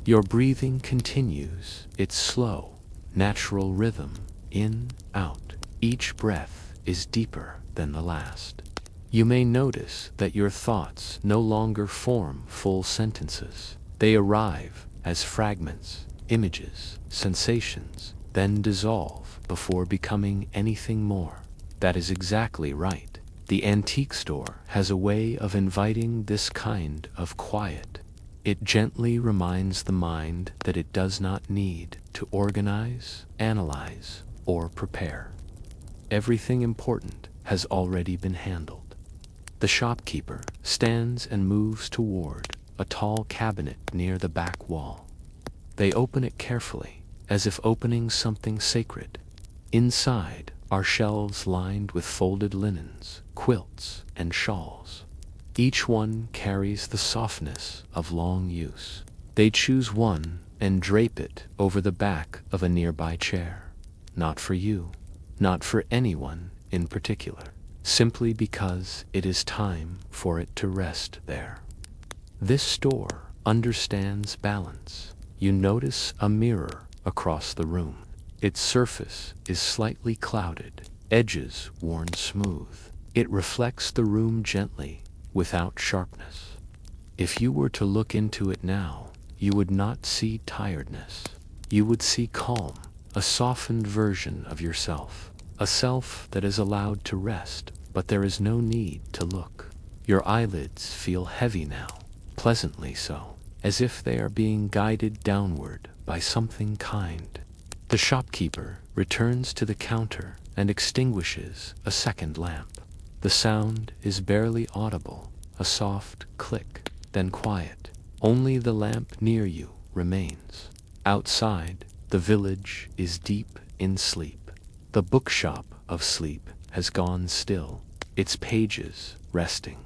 Your breathing continues its slow, natural rhythm, in, out. Each breath is deeper than the last. You may notice that your thoughts no longer form full sentences. They arrive as fragments, images, sensations, then dissolve before becoming anything more. That is exactly right. The antique store has a way of inviting this kind of quiet. It gently reminds the mind that it does not need to organize, analyze, or prepare. Everything important has already been handled. The shopkeeper stands and moves toward a tall cabinet near the back wall. They open it carefully, as if opening something sacred. Inside are shelves lined with folded linens, quilts, and shawls. Each one carries the softness of long use. They choose one and drape it over the back of a nearby chair. Not for you, not for anyone in particular, simply because it is time for it to rest there. This store understands balance. You notice a mirror across the room. Its surface is slightly clouded, edges worn smooth. It reflects the room gently, without sharpness. If you were to look into it now, you would not see tiredness. You would see calm, a softened version of yourself, a self that is allowed to rest, but there is no need to look. Your eyelids feel heavy now, pleasantly so, as if they are being guided downward by something kind. The shopkeeper returns to the counter and extinguishes a second lamp. The sound is barely audible, a soft click, then quiet. Only the lamp near you remains. Outside, the village is deep in sleep. The Bookshop of Sleep has gone still, its pages resting.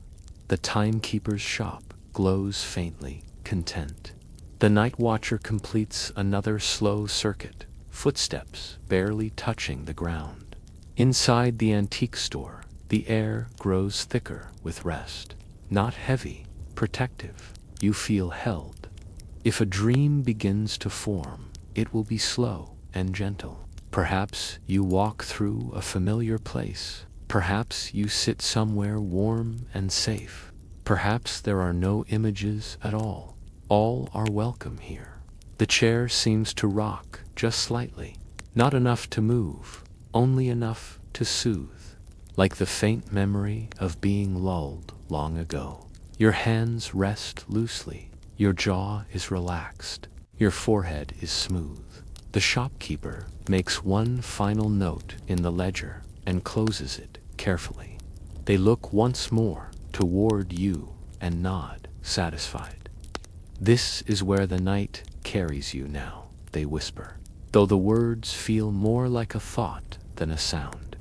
The timekeeper's shop glows faintly, content. The night watcher completes another slow circuit, footsteps barely touching the ground. Inside the antique store, the air grows thicker with rest. Not heavy, protective. You feel held. If a dream begins to form, it will be slow and gentle. Perhaps you walk through a familiar place. Perhaps you sit somewhere warm and safe. Perhaps there are no images at all. All are welcome here. The chair seems to rock just slightly. Not enough to move, only enough to soothe. Like the faint memory of being lulled long ago. Your hands rest loosely. Your jaw is relaxed. Your forehead is smooth. The shopkeeper makes one final note in the ledger and closes it carefully. They look once more toward you and nod, satisfied. This is where the night carries you now, they whisper, though the words feel more like a thought than a sound.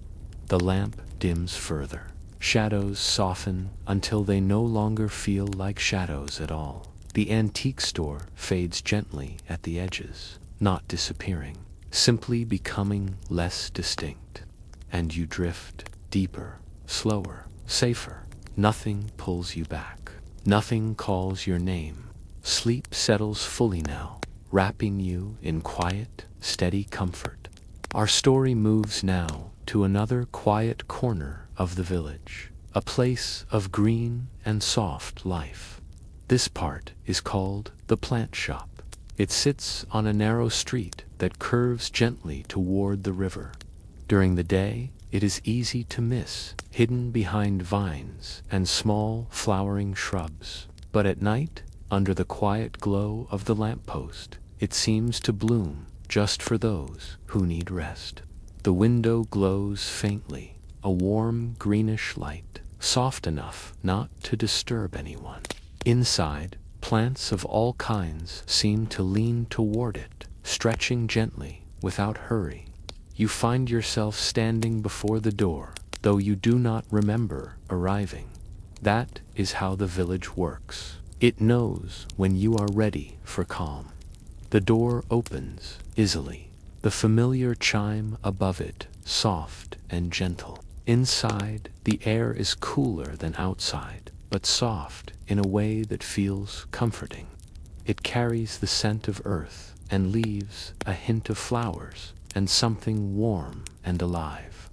The lamp dims further. Shadows soften until they no longer feel like shadows at all. The antique store fades gently at the edges, not disappearing, simply becoming less distinct. And you drift deeper, slower, safer. Nothing pulls you back. Nothing calls your name. Sleep settles fully now, wrapping you in quiet, steady comfort. Our story moves now to another quiet corner of the village, a place of green and soft life. This part is called the plant shop. It sits on a narrow street that curves gently toward the river. During the day, it is easy to miss, hidden behind vines and small flowering shrubs. But at night, under the quiet glow of the lamppost, it seems to bloom just for those who need rest. The window glows faintly, a warm greenish light, soft enough not to disturb anyone. Inside, Plants of all kinds seem to lean toward it, stretching gently without hurry. You find yourself standing before the door, though you do not remember arriving. That is how the village works. It knows when you are ready for calm. The door opens easily, the familiar chime above it soft and gentle. Inside, the air is cooler than outside, but soft in a way that feels comforting. It carries the scent of earth and leaves a hint of flowers and something warm and alive.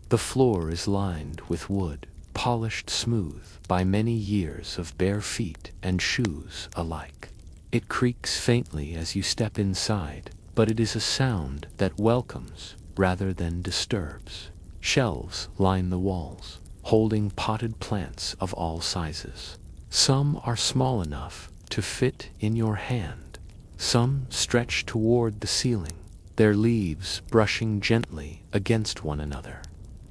The floor is lined with wood, polished smooth by many years of bare feet and shoes alike. It creaks faintly as you step inside, but it is a sound that welcomes rather than disturbs. Shelves line the walls, holding potted plants of all sizes. Some are small enough to fit in your hand. Some stretch toward the ceiling, their leaves brushing gently against one another.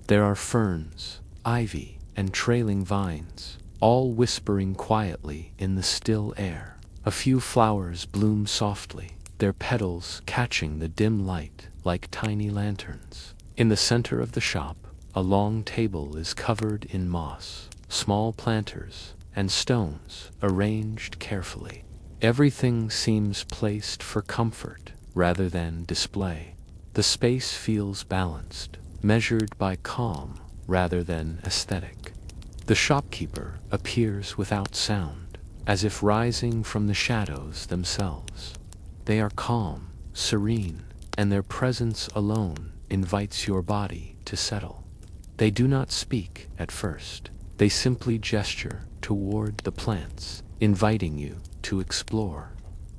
There are ferns, ivy, and trailing vines, all whispering quietly in the still air. A few flowers bloom softly, their petals catching the dim light like tiny lanterns. In the center of the shop, a long table is covered in moss, small planters, and stones arranged carefully. Everything seems placed for comfort rather than display. The space feels balanced, measured by calm rather than aesthetic. The shopkeeper appears without sound, as if rising from the shadows themselves. They are calm, serene, and their presence alone invites your body to settle. They do not speak at first. They simply gesture toward the plants, inviting you to explore.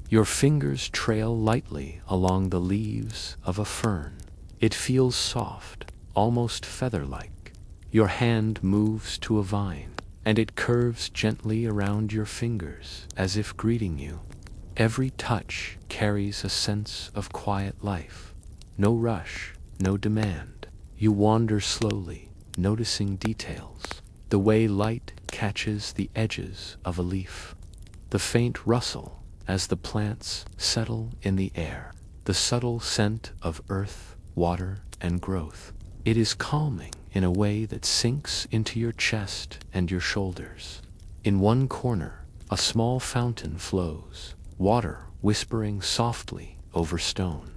Your fingers trail lightly along the leaves of a fern. It feels soft, almost feather-like. Your hand moves to a vine, and it curves gently around your fingers as if greeting you. Every touch carries a sense of quiet life. No rush, no demand. You wander slowly, noticing details. The way light catches the edges of a leaf. The faint rustle as the plants settle in the air. The subtle scent of earth, water, and growth. It is calming in a way that sinks into your chest and your shoulders. In one corner, a small fountain flows, water whispering softly over stone.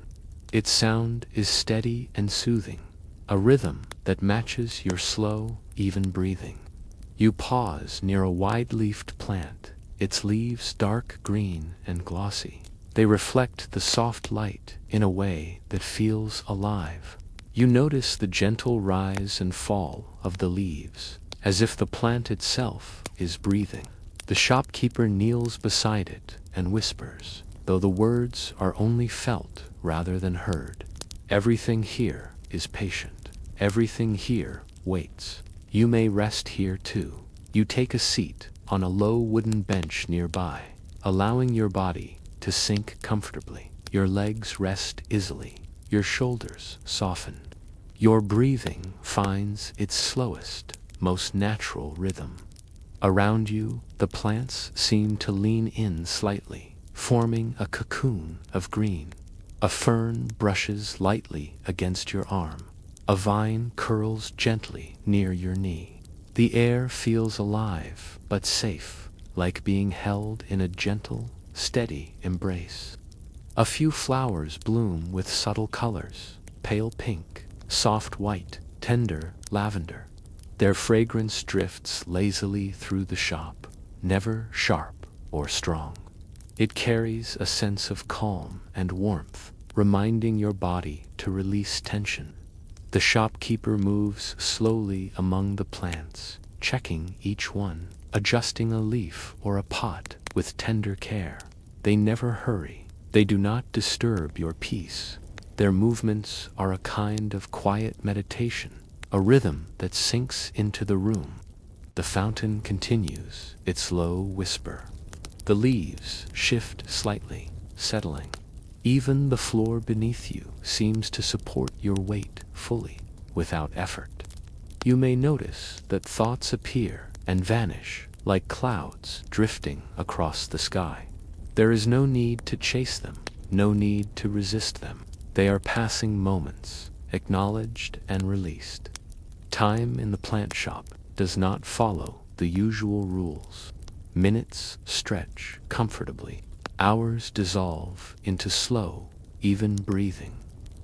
Its sound is steady and soothing, a rhythm that matches your slow, even breathing. You pause near a wide-leafed plant, its leaves dark green and glossy. They reflect the soft light in a way that feels alive. You notice the gentle rise and fall of the leaves, as if the plant itself is breathing. The shopkeeper kneels beside it and whispers, though the words are only felt rather than heard. Everything here is patient. Everything here waits. You may rest here too. You take a seat on a low wooden bench nearby, allowing your body to sink comfortably. Your legs rest easily. Your shoulders soften. Your breathing finds its slowest, most natural rhythm. Around you, the plants seem to lean in slightly, forming a cocoon of green. A fern brushes lightly against your arm. A vine curls gently near your knee. The air feels alive but safe, like being held in a gentle, steady embrace. A few flowers bloom with subtle colors, pale pink, soft white, tender lavender. Their fragrance drifts lazily through the shop, never sharp or strong. It carries a sense of calm and warmth, reminding your body to release tension. The shopkeeper moves slowly among the plants, checking each one, adjusting a leaf or a pot with tender care. They never hurry. They do not disturb your peace. Their movements are a kind of quiet meditation, a rhythm that sinks into the room. The fountain continues its low whisper. The leaves shift slightly, settling. Even the floor beneath you seems to support your weight fully, without effort. You may notice that thoughts appear and vanish like clouds drifting across the sky. There is no need to chase them, no need to resist them. They are passing moments, acknowledged and released. Time in the plant shop does not follow the usual rules. Minutes stretch comfortably. Hours dissolve into slow, even breathing.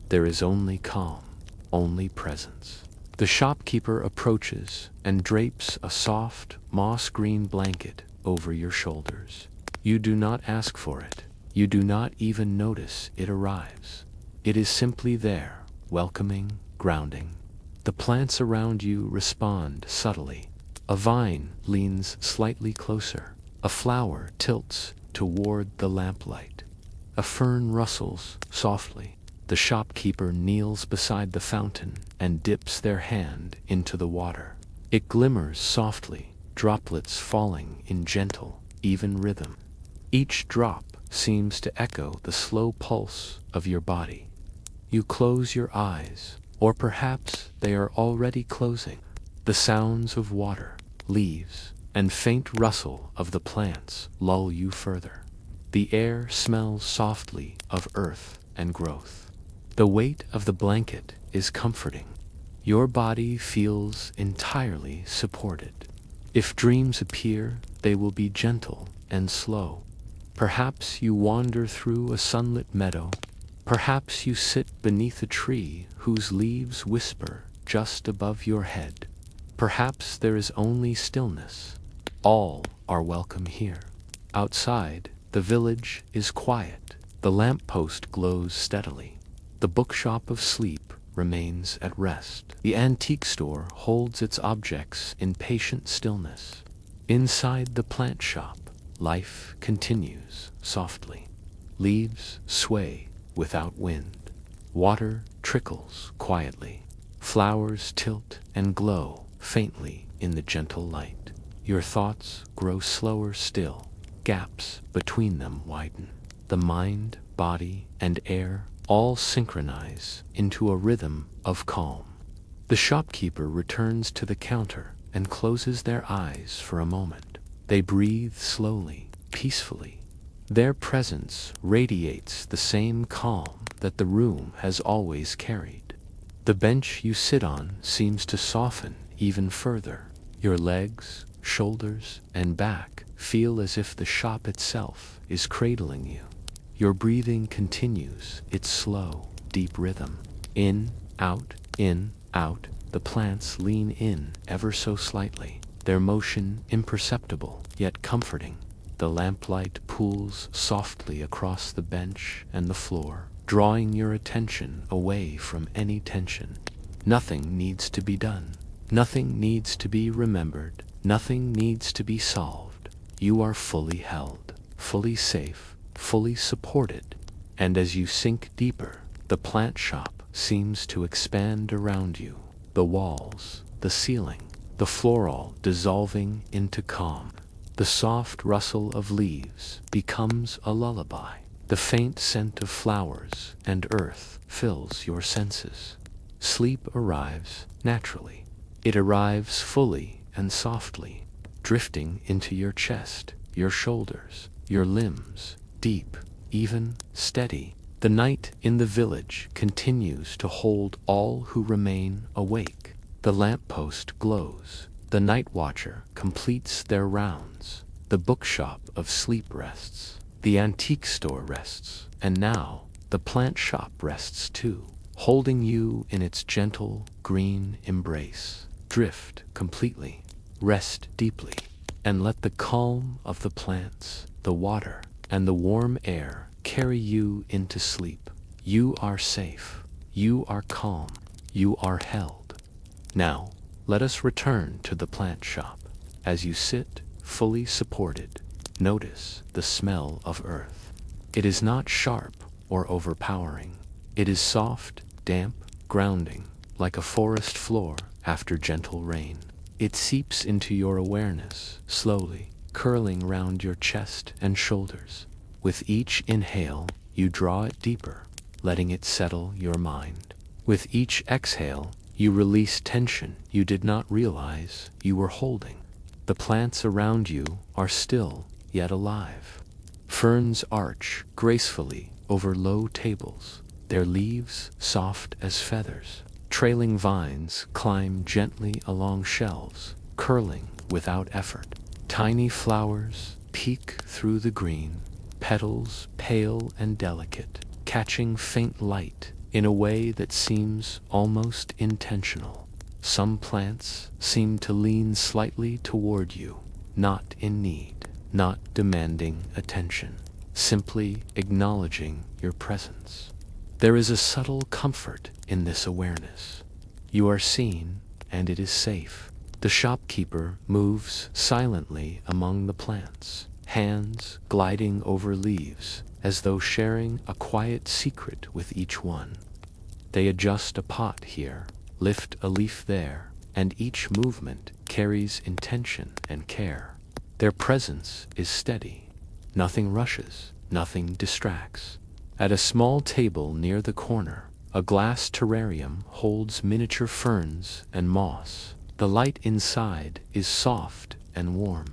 There is only calm, only presence. The shopkeeper approaches and drapes a soft, moss-green blanket over your shoulders. You do not ask for it. You do not even notice it arrives. It is simply there, welcoming, grounding. The plants around you respond subtly. A vine leans slightly closer. A flower tilts toward the lamplight. A fern rustles softly. The shopkeeper kneels beside the fountain and dips their hand into the water. It glimmers softly, droplets falling in gentle, even rhythm. Each drop seems to echo the slow pulse of your body. You close your eyes, or perhaps they are already closing. The sounds of water, leaves, and faint rustle of the plants lull you further. The air smells softly of earth and growth. The weight of the blanket is comforting. Your body feels entirely supported. If dreams appear, they will be gentle and slow. Perhaps you wander through a sunlit meadow. Perhaps you sit beneath a tree whose leaves whisper just above your head. Perhaps there is only stillness. All are welcome here. Outside, the village is quiet. The lamppost glows steadily. The Bookshop of Sleep remains at rest. The antique store holds its objects in patient stillness. Inside the plant shop, life continues softly. Leaves sway without wind. Water trickles quietly. Flowers tilt and glow faintly in the gentle light. Your thoughts grow slower still. Gaps between them widen. The mind, body, and air all synchronize into a rhythm of calm. The shopkeeper returns to the counter and closes their eyes for a moment. They breathe slowly, peacefully. Their presence radiates the same calm that the room has always carried. The bench you sit on seems to soften even further. Your legs, shoulders, and back feel as if the shop itself is cradling you. Your breathing continues its slow, deep rhythm. In, out, the plants lean in ever so slightly, their motion imperceptible yet comforting. The lamplight pools softly across the bench and the floor, drawing your attention away from any tension. Nothing needs to be done. Nothing needs to be remembered. Nothing needs to be solved. You are fully held, fully safe, fully supported, and as you sink deeper, the plant shop seems to expand around you. The walls, the ceiling, the floor all dissolving into calm. The soft rustle of leaves becomes a lullaby. The faint scent of flowers and earth fills your senses. Sleep arrives naturally. It arrives fully and softly, drifting into your chest, your shoulders, your limbs, deep, even, steady. The night in the village continues to hold all who remain awake. The lamppost glows. The night watcher completes their rounds. The Bookshop of Sleep rests. The antique store rests. And now, the plant shop rests too, holding you in its gentle, green embrace. Drift completely. Rest deeply. And let the calm of the plants, the water, and the warm air carry you into sleep. You are safe. You are calm. You are held. Now, let us return to the plant shop. As you sit, fully supported, notice the smell of earth. It is not sharp or overpowering. It is soft, damp, grounding, like a forest floor after gentle rain. It seeps into your awareness, slowly, curling round your chest and shoulders. With each inhale, you draw it deeper, letting it settle your mind. With each exhale, you release tension you did not realize you were holding. The plants around you are still yet alive. Ferns arch gracefully over low tables, their leaves soft as feathers. Trailing vines climb gently along shelves, curling without effort. Tiny flowers peek through the green, petals pale and delicate, catching faint light in a way that seems almost intentional. Some plants seem to lean slightly toward you, not in need, not demanding attention, simply acknowledging your presence. There is a subtle comfort in this awareness. You are seen, and it is safe. The shopkeeper moves silently among the plants, hands gliding over leaves, as though sharing a quiet secret with each one. They adjust a pot here, lift a leaf there, and each movement carries intention and care. Their presence is steady. Nothing rushes, nothing distracts. At a small table near the corner, a glass terrarium holds miniature ferns and moss. The light inside is soft and warm.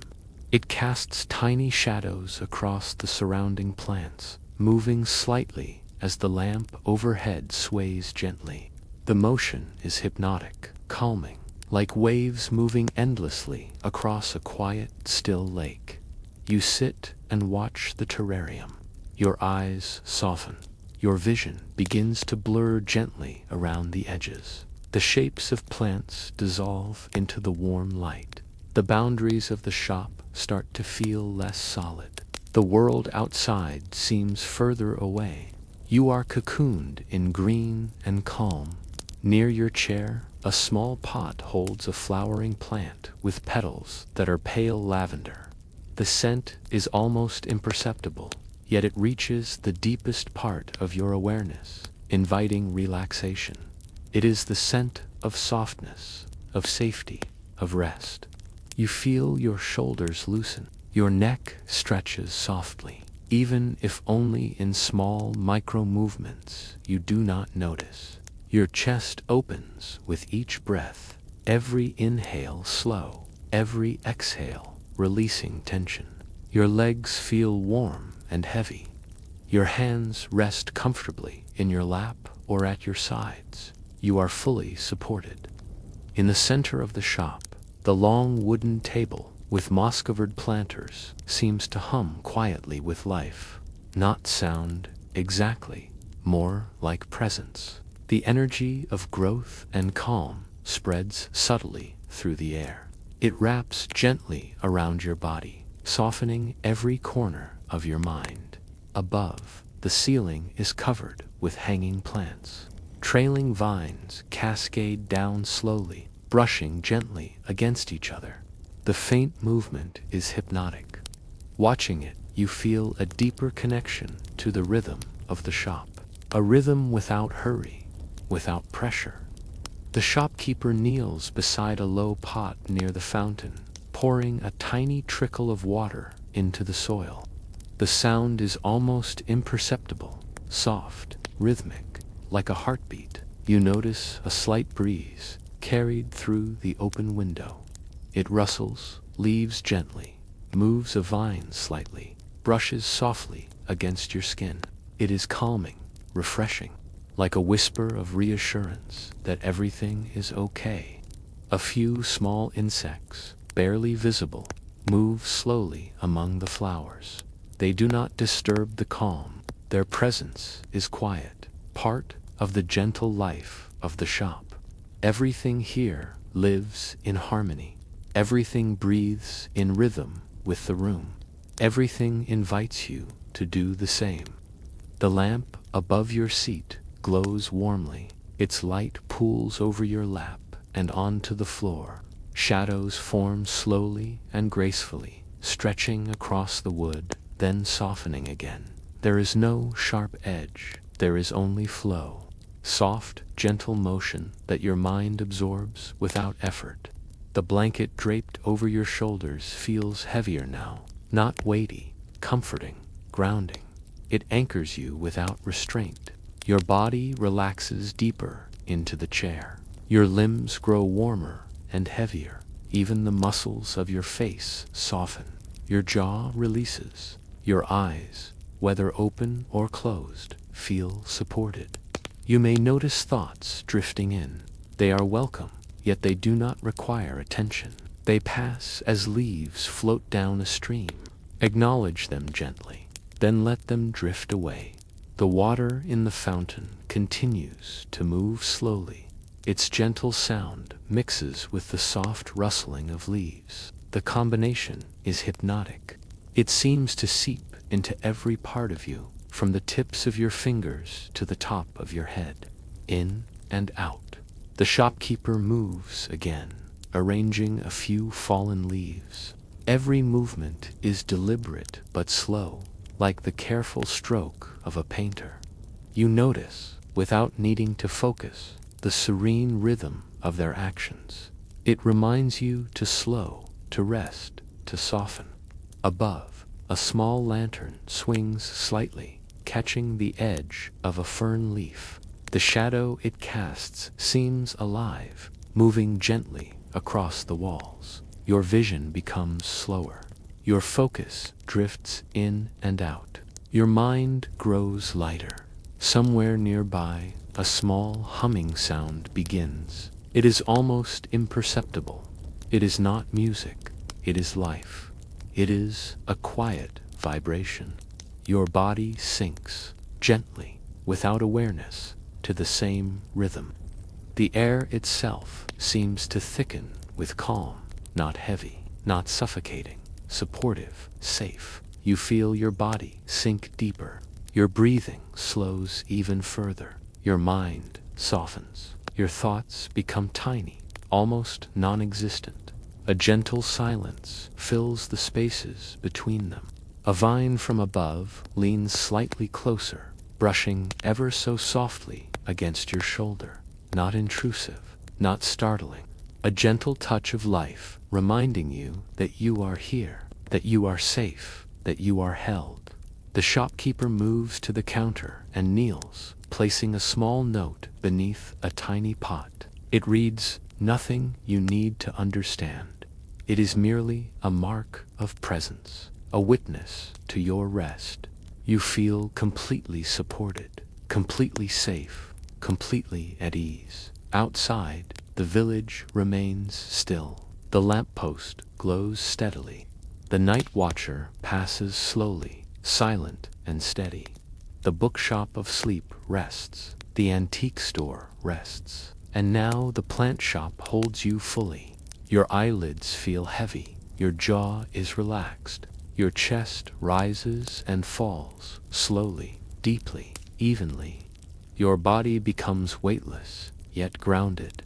It casts tiny shadows across the surrounding plants, moving slightly as the lamp overhead sways gently. The motion is hypnotic, calming, like waves moving endlessly across a quiet, still lake. You sit and watch the terrarium. Your eyes soften. Your vision begins to blur gently around the edges. The shapes of plants dissolve into the warm light. The boundaries of the shop start to feel less solid. The world outside seems further away. You are cocooned in green and calm. Near your chair, a small pot holds a flowering plant with petals that are pale lavender. The scent is almost imperceptible, yet it reaches the deepest part of your awareness, inviting relaxation. It is the scent of softness, of safety, of rest. You feel your shoulders loosen. Your neck stretches softly, even if only in small micro-movements you do not notice. Your chest opens with each breath, every inhale slow, every exhale releasing tension. Your legs feel warm and heavy. Your hands rest comfortably in your lap or at your sides. You are fully supported. In the center of the shop, the long wooden table with moss-covered planters seems to hum quietly with life. Not sound exactly, more like presence. The energy of growth and calm spreads subtly through the air. It wraps gently around your body, softening every corner of your mind. Above, the ceiling is covered with hanging plants. Trailing vines cascade down slowly, brushing gently against each other. The faint movement is hypnotic. Watching it, you feel a deeper connection to the rhythm of the shop. A rhythm without hurry, without pressure. The shopkeeper kneels beside a low pot near the fountain, pouring a tiny trickle of water into the soil. The sound is almost imperceptible, soft, rhythmic, like a heartbeat. You notice a slight breeze carried through the open window. It rustles, leaves gently, moves a vine slightly, brushes softly against your skin. It is calming, refreshing, like a whisper of reassurance that everything is okay. A few small insects, barely visible, move slowly among the flowers. They do not disturb the calm. Their presence is quiet, part of the gentle life of the shop. Everything here lives in harmony. Everything breathes in rhythm with the room. Everything invites you to do the same. The lamp above your seat glows warmly. Its light pools over your lap and onto the floor. Shadows form slowly and gracefully, stretching across the wood, then softening again. There is no sharp edge. There is only flow. Soft, gentle motion that your mind absorbs without effort. The blanket draped over your shoulders feels heavier now, not weighty, comforting, grounding. It anchors you without restraint. Your body relaxes deeper into the chair. Your limbs grow warmer and heavier. Even the muscles of your face soften. Your jaw releases. Your eyes, whether open or closed, feel supported. You may notice thoughts drifting in. They are welcome, yet they do not require attention. They pass as leaves float down a stream. Acknowledge them gently, then let them drift away. The water in the fountain continues to move slowly. Its gentle sound mixes with the soft rustling of leaves. The combination is hypnotic. It seems to seep into every part of you, from the tips of your fingers to the top of your head, in and out. The shopkeeper moves again, arranging a few fallen leaves. Every movement is deliberate but slow, like the careful stroke of a painter. You notice, without needing to focus, the serene rhythm of their actions. It reminds you to slow, to rest, to soften. Above, a small lantern swings slightly, catching the edge of a fern leaf. The shadow it casts seems alive, moving gently across the walls. Your vision becomes slower. Your focus drifts in and out. Your mind grows lighter. Somewhere nearby, a small humming sound begins. It is almost imperceptible. It is not music. It is life. It is a quiet vibration. Your body sinks, gently, without awareness, to the same rhythm. The air itself seems to thicken with calm, not heavy, not suffocating, supportive, safe. You feel your body sink deeper. Your breathing slows even further. Your mind softens. Your thoughts become tiny, almost non-existent. A gentle silence fills the spaces between them. A vine from above leans slightly closer, brushing ever so softly against your shoulder. Not intrusive, not startling. A gentle touch of life, reminding you that you are here, that you are safe, that you are held. The shopkeeper moves to the counter and kneels, placing a small note beneath a tiny pot. It reads, "Nothing you need to understand." It is merely a mark of presence, a witness to your rest. You feel completely supported, completely safe, completely at ease. Outside, the village remains still. The lamppost glows steadily. The night watcher passes slowly, silent and steady. The Bookshop of Sleep rests. The antique store rests. And now the plant shop holds you fully. Your eyelids feel heavy. Your jaw is relaxed. Your chest rises and falls, slowly, deeply, evenly. Your body becomes weightless, yet grounded.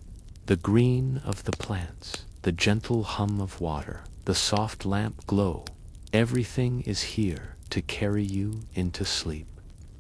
The green of the plants, the gentle hum of water, the soft lamp glow, everything is here to carry you into sleep.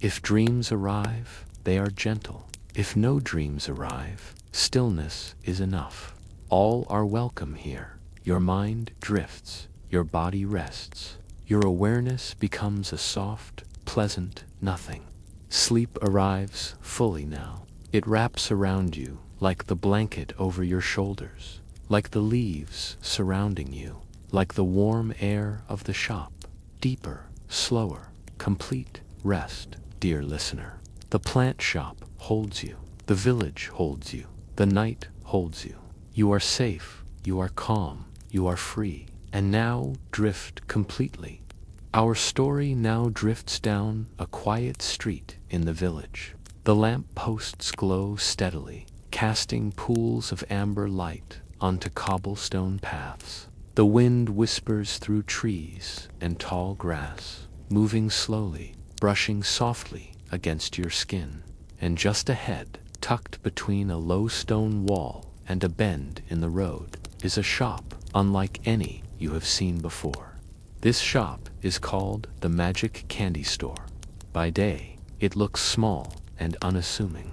If dreams arrive, they are gentle. If no dreams arrive, stillness is enough. All are welcome here. Your mind drifts, your body rests. Your awareness becomes a soft, pleasant nothing. Sleep arrives fully now. It wraps around you like the blanket over your shoulders, like the leaves surrounding you, like the warm air of the shop. Deeper, slower, complete rest, dear listener. The plant shop holds you. The village holds you. The night holds you. You are safe. You are calm. You are free. And now drift completely. Our story now drifts down a quiet street in the village. The lamp posts glow steadily, casting pools of amber light onto cobblestone paths. The wind whispers through trees and tall grass, moving slowly, brushing softly against your skin. And just ahead, tucked between a low stone wall and a bend in the road, is a shop unlike any you have seen before. This shop is called the Magic Candy Store. By day, it looks small and unassuming.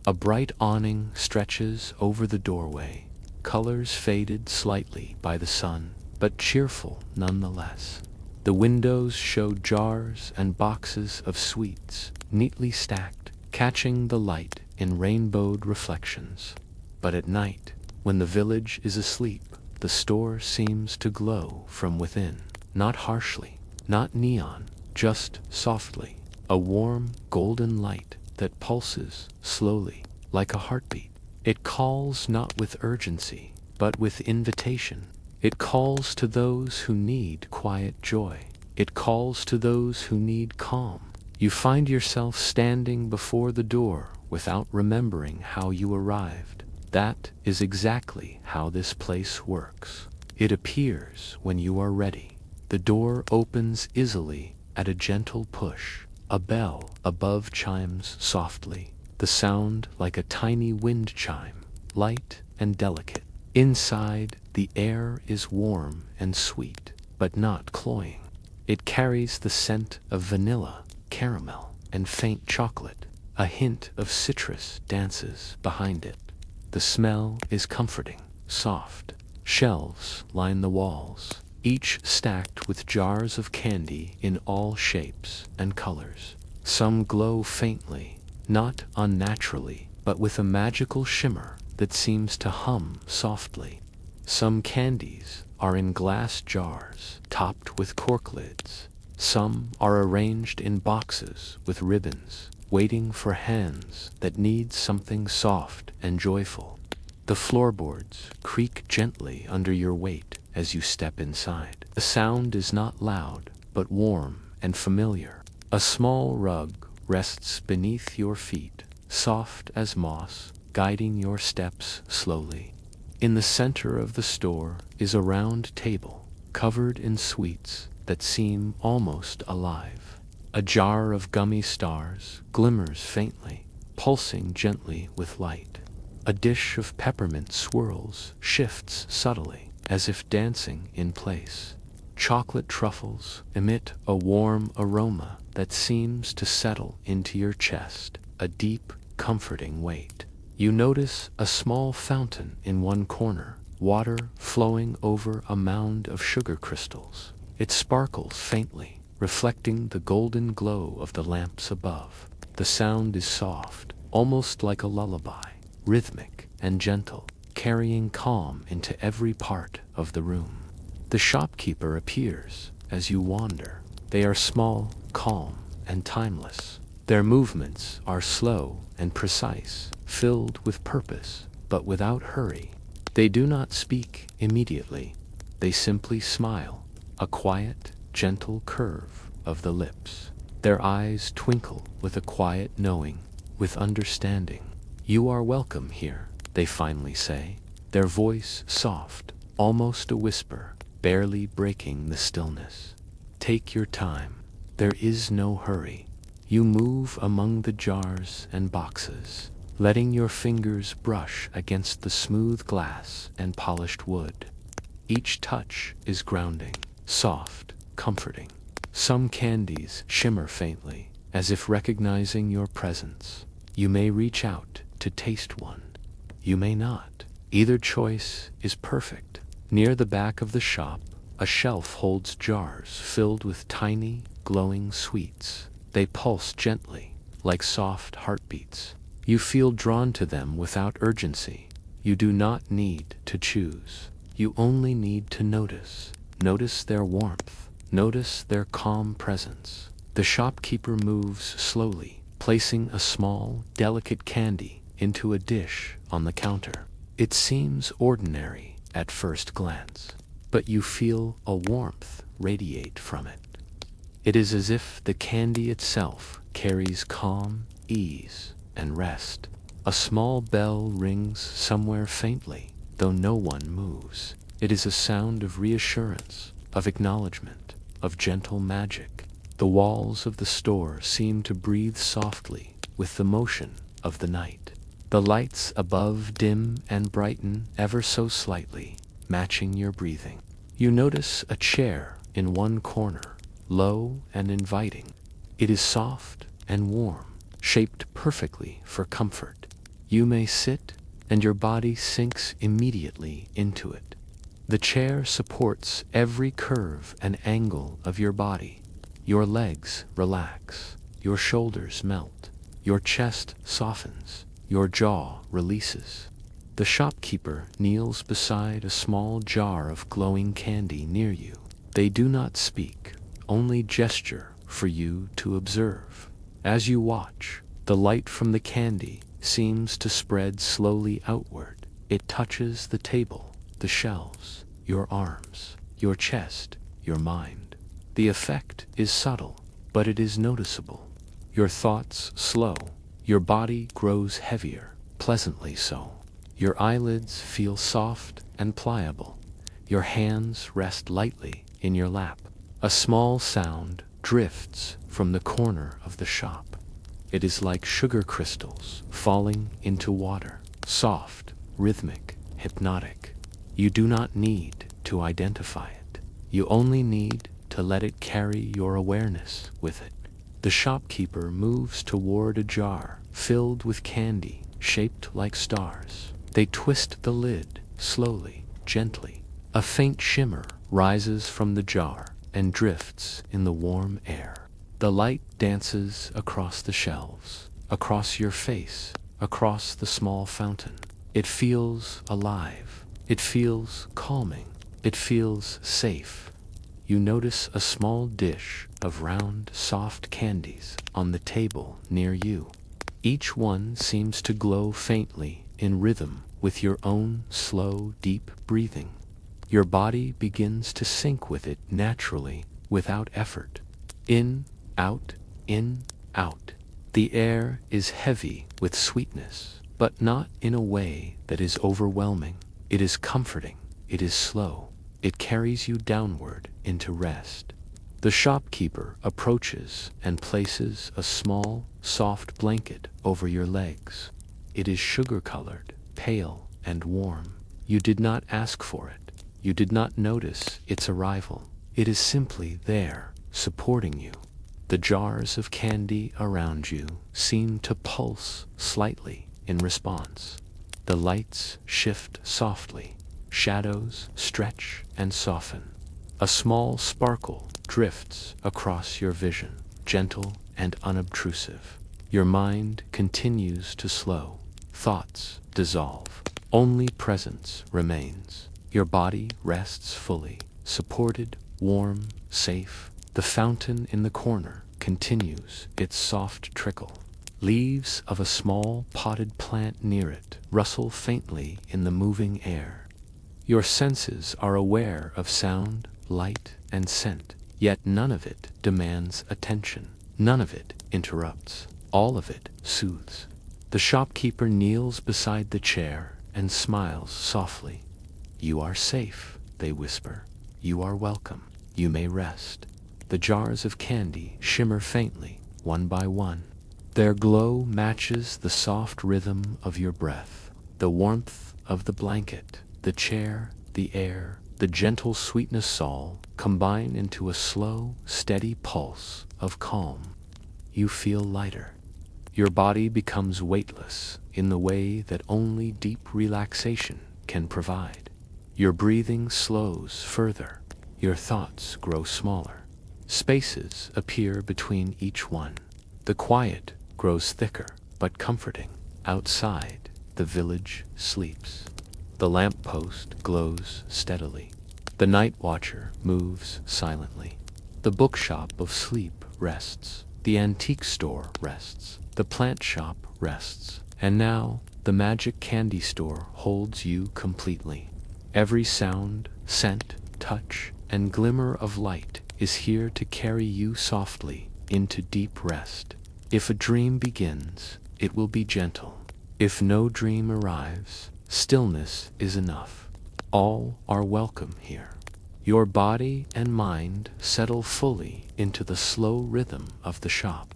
A bright awning stretches over the doorway, colors faded slightly by the sun, but cheerful nonetheless. The windows show jars and boxes of sweets, neatly stacked, catching the light in rainbowed reflections. But at night, when the village is asleep, the store seems to glow from within, not harshly, not neon, just softly, a warm, golden light that pulses slowly, like a heartbeat. It calls not with urgency, but with invitation. It calls to those who need quiet joy. It calls to those who need calm. You find yourself standing before the door without remembering how you arrived. That is exactly how this place works. It appears when you are ready. The door opens easily at a gentle push. A bell above chimes softly, the sound like a tiny wind chime, light and delicate. Inside, the air is warm and sweet, but not cloying. It carries the scent of vanilla, caramel, and faint chocolate. A hint of citrus dances behind it. The smell is comforting, soft. Shelves line the walls, each stacked with jars of candy in all shapes and colors. Some glow faintly, not unnaturally, but with a magical shimmer that seems to hum softly. Some candies are in glass jars, topped with cork lids. Some are arranged in boxes with ribbons, waiting for hands that need something soft and joyful. The floorboards creak gently under your weight as you step inside. The sound is not loud, but warm and familiar. A small rug rests beneath your feet, soft as moss, guiding your steps slowly. In the center of the store is a round table, covered in sweets that seem almost alive. A jar of gummy stars glimmers faintly, pulsing gently with light. A dish of peppermint swirls shifts subtly, as if dancing in place. Chocolate truffles emit a warm aroma that seems to settle into your chest, a deep, comforting weight. You notice a small fountain in one corner, water flowing over a mound of sugar crystals. It sparkles faintly, reflecting the golden glow of the lamps above. The sound is soft, almost like a lullaby, rhythmic and gentle, carrying calm into every part of the room. The shopkeeper appears as you wander. They are small, calm, and timeless. Their movements are slow and precise, filled with purpose, but without hurry. They do not speak immediately. They simply smile, a quiet, gentle curve of the lips. Their eyes twinkle with a quiet knowing, with understanding. "You are welcome here," they finally say, their voice soft, almost a whisper, barely breaking the stillness. "Take your time. There is no hurry." You move among the jars and boxes, letting your fingers brush against the smooth glass and polished wood. Each touch is grounding, soft, comforting. Some candies shimmer faintly, as if recognizing your presence. You may reach out to taste one. You may not. Either choice is perfect. Near the back of the shop, a shelf holds jars filled with tiny, glowing sweets. They pulse gently, like soft heartbeats. You feel drawn to them without urgency. You do not need to choose. You only need to notice. Notice their warmth. Notice their calm presence. The shopkeeper moves slowly, placing a small, delicate candy into a dish on the counter. It seems ordinary at first glance, but you feel a warmth radiate from it. It is as if the candy itself carries calm, ease, and rest. A small bell rings somewhere faintly, though no one moves. It is a sound of reassurance, of acknowledgement, of gentle magic. The walls of the store seem to breathe softly with the motion of the night. The lights above dim and brighten ever so slightly, matching your breathing. You notice a chair in one corner, low and inviting. It is soft and warm, shaped perfectly for comfort. You may sit, and your body sinks immediately into it. The chair supports every curve and angle of your body. Your legs relax, your shoulders melt, your chest softens, your jaw releases. The shopkeeper kneels beside a small jar of glowing candy near you. They do not speak, only gesture for you to observe. As you watch, the light from the candy seems to spread slowly outward. It touches the table, the shelves, your arms, your chest, your mind. The effect is subtle, but it is noticeable. Your thoughts slow, your body grows heavier, pleasantly so. Your eyelids feel soft and pliable. Your hands rest lightly in your lap. A small sound drifts from the corner of the shop. It is like sugar crystals falling into water, soft, rhythmic, hypnotic. You do not need to identify it. You only need to let it carry your awareness with it. The shopkeeper moves toward a jar filled with candy shaped like stars. They twist the lid slowly, gently. A faint shimmer rises from the jar and drifts in the warm air. The light dances across the shelves, across your face, across the small fountain. It feels alive. It feels calming. It feels safe. You notice a small dish of round, soft candies on the table near you. Each one seems to glow faintly in rhythm with your own slow, deep breathing. Your body begins to sync with it naturally, without effort. In, out, in, out. The air is heavy with sweetness, but not in a way that is overwhelming. It is comforting. It is slow. It carries you downward into rest. The shopkeeper approaches and places a small, soft blanket over your legs. It is sugar-colored, pale, and warm. You did not ask for it. You did not notice its arrival. It is simply there, supporting you. The jars of candy around you seem to pulse slightly in response. The lights shift softly. Shadows stretch and soften. A small sparkle drifts across your vision, gentle and unobtrusive. Your mind continues to slow. Thoughts dissolve. Only presence remains. Your body rests fully, supported, warm, safe. The fountain in the corner continues its soft trickle. Leaves of a small potted plant near it rustle faintly in the moving air. Your senses are aware of sound, light, and scent, yet none of it demands attention. None of it interrupts. All of it soothes. The shopkeeper kneels beside the chair and smiles softly. "You are safe," they whisper. "You are welcome. You may rest." The jars of candy shimmer faintly, one by one. Their glow matches the soft rhythm of your breath, the warmth of the blanket, the chair, the air, the gentle sweetness all combine into a slow, steady pulse of calm. You feel lighter. Your body becomes weightless in the way that only deep relaxation can provide. Your breathing slows further. Your thoughts grow smaller. Spaces appear between each one. The quiet grows thicker, but comforting. Outside, the village sleeps. The lamppost glows steadily. The night watcher moves silently. The bookshop of sleep rests. The antique store rests. The plant shop rests. And now, the magic candy store holds you completely. Every sound, scent, touch, and glimmer of light is here to carry you softly into deep rest. If a dream begins, it will be gentle. If no dream arrives, stillness is enough. All are welcome here. Your body and mind settle fully into the slow rhythm of the shop.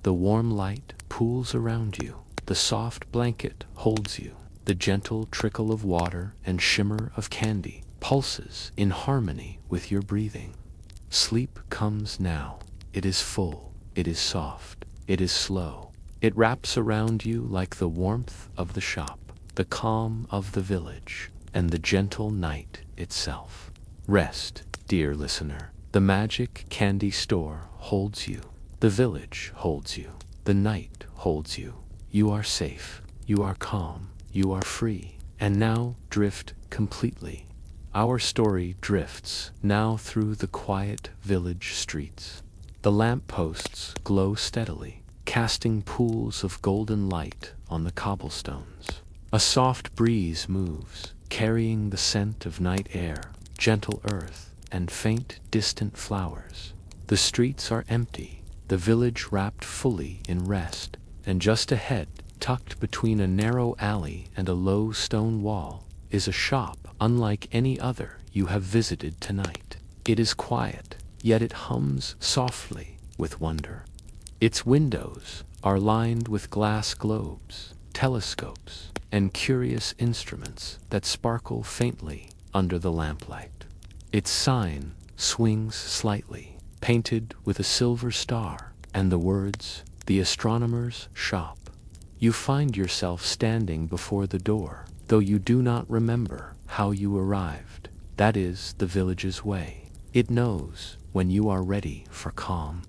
The warm light pools around you. The soft blanket holds you. The gentle trickle of water and shimmer of candy pulses in harmony with your breathing. Sleep comes now. It is full. It is soft. It is slow. It wraps around you like the warmth of the shop, the calm of the village, and the gentle night itself. Rest, dear listener. The magic candy store holds you. The village holds you. The night holds you. You are safe. You are calm. You are free. And now drift completely. Our story drifts now through the quiet village streets. The lamp posts glow steadily, casting pools of golden light on the cobblestones. A soft breeze moves, carrying the scent of night air, gentle earth, and faint, distant flowers. The streets are empty, the village wrapped fully in rest, and just ahead, tucked between a narrow alley and a low stone wall, is a shop unlike any other you have visited tonight. It is quiet, yet it hums softly with wonder. Its windows are lined with glass globes, telescopes, and curious instruments that sparkle faintly under the lamplight. Its sign swings slightly, painted with a silver star, and the words, "The Astronomer's Shop." You find yourself standing before the door, though you do not remember how you arrived. That is the village's way. It knows when you are ready for calm.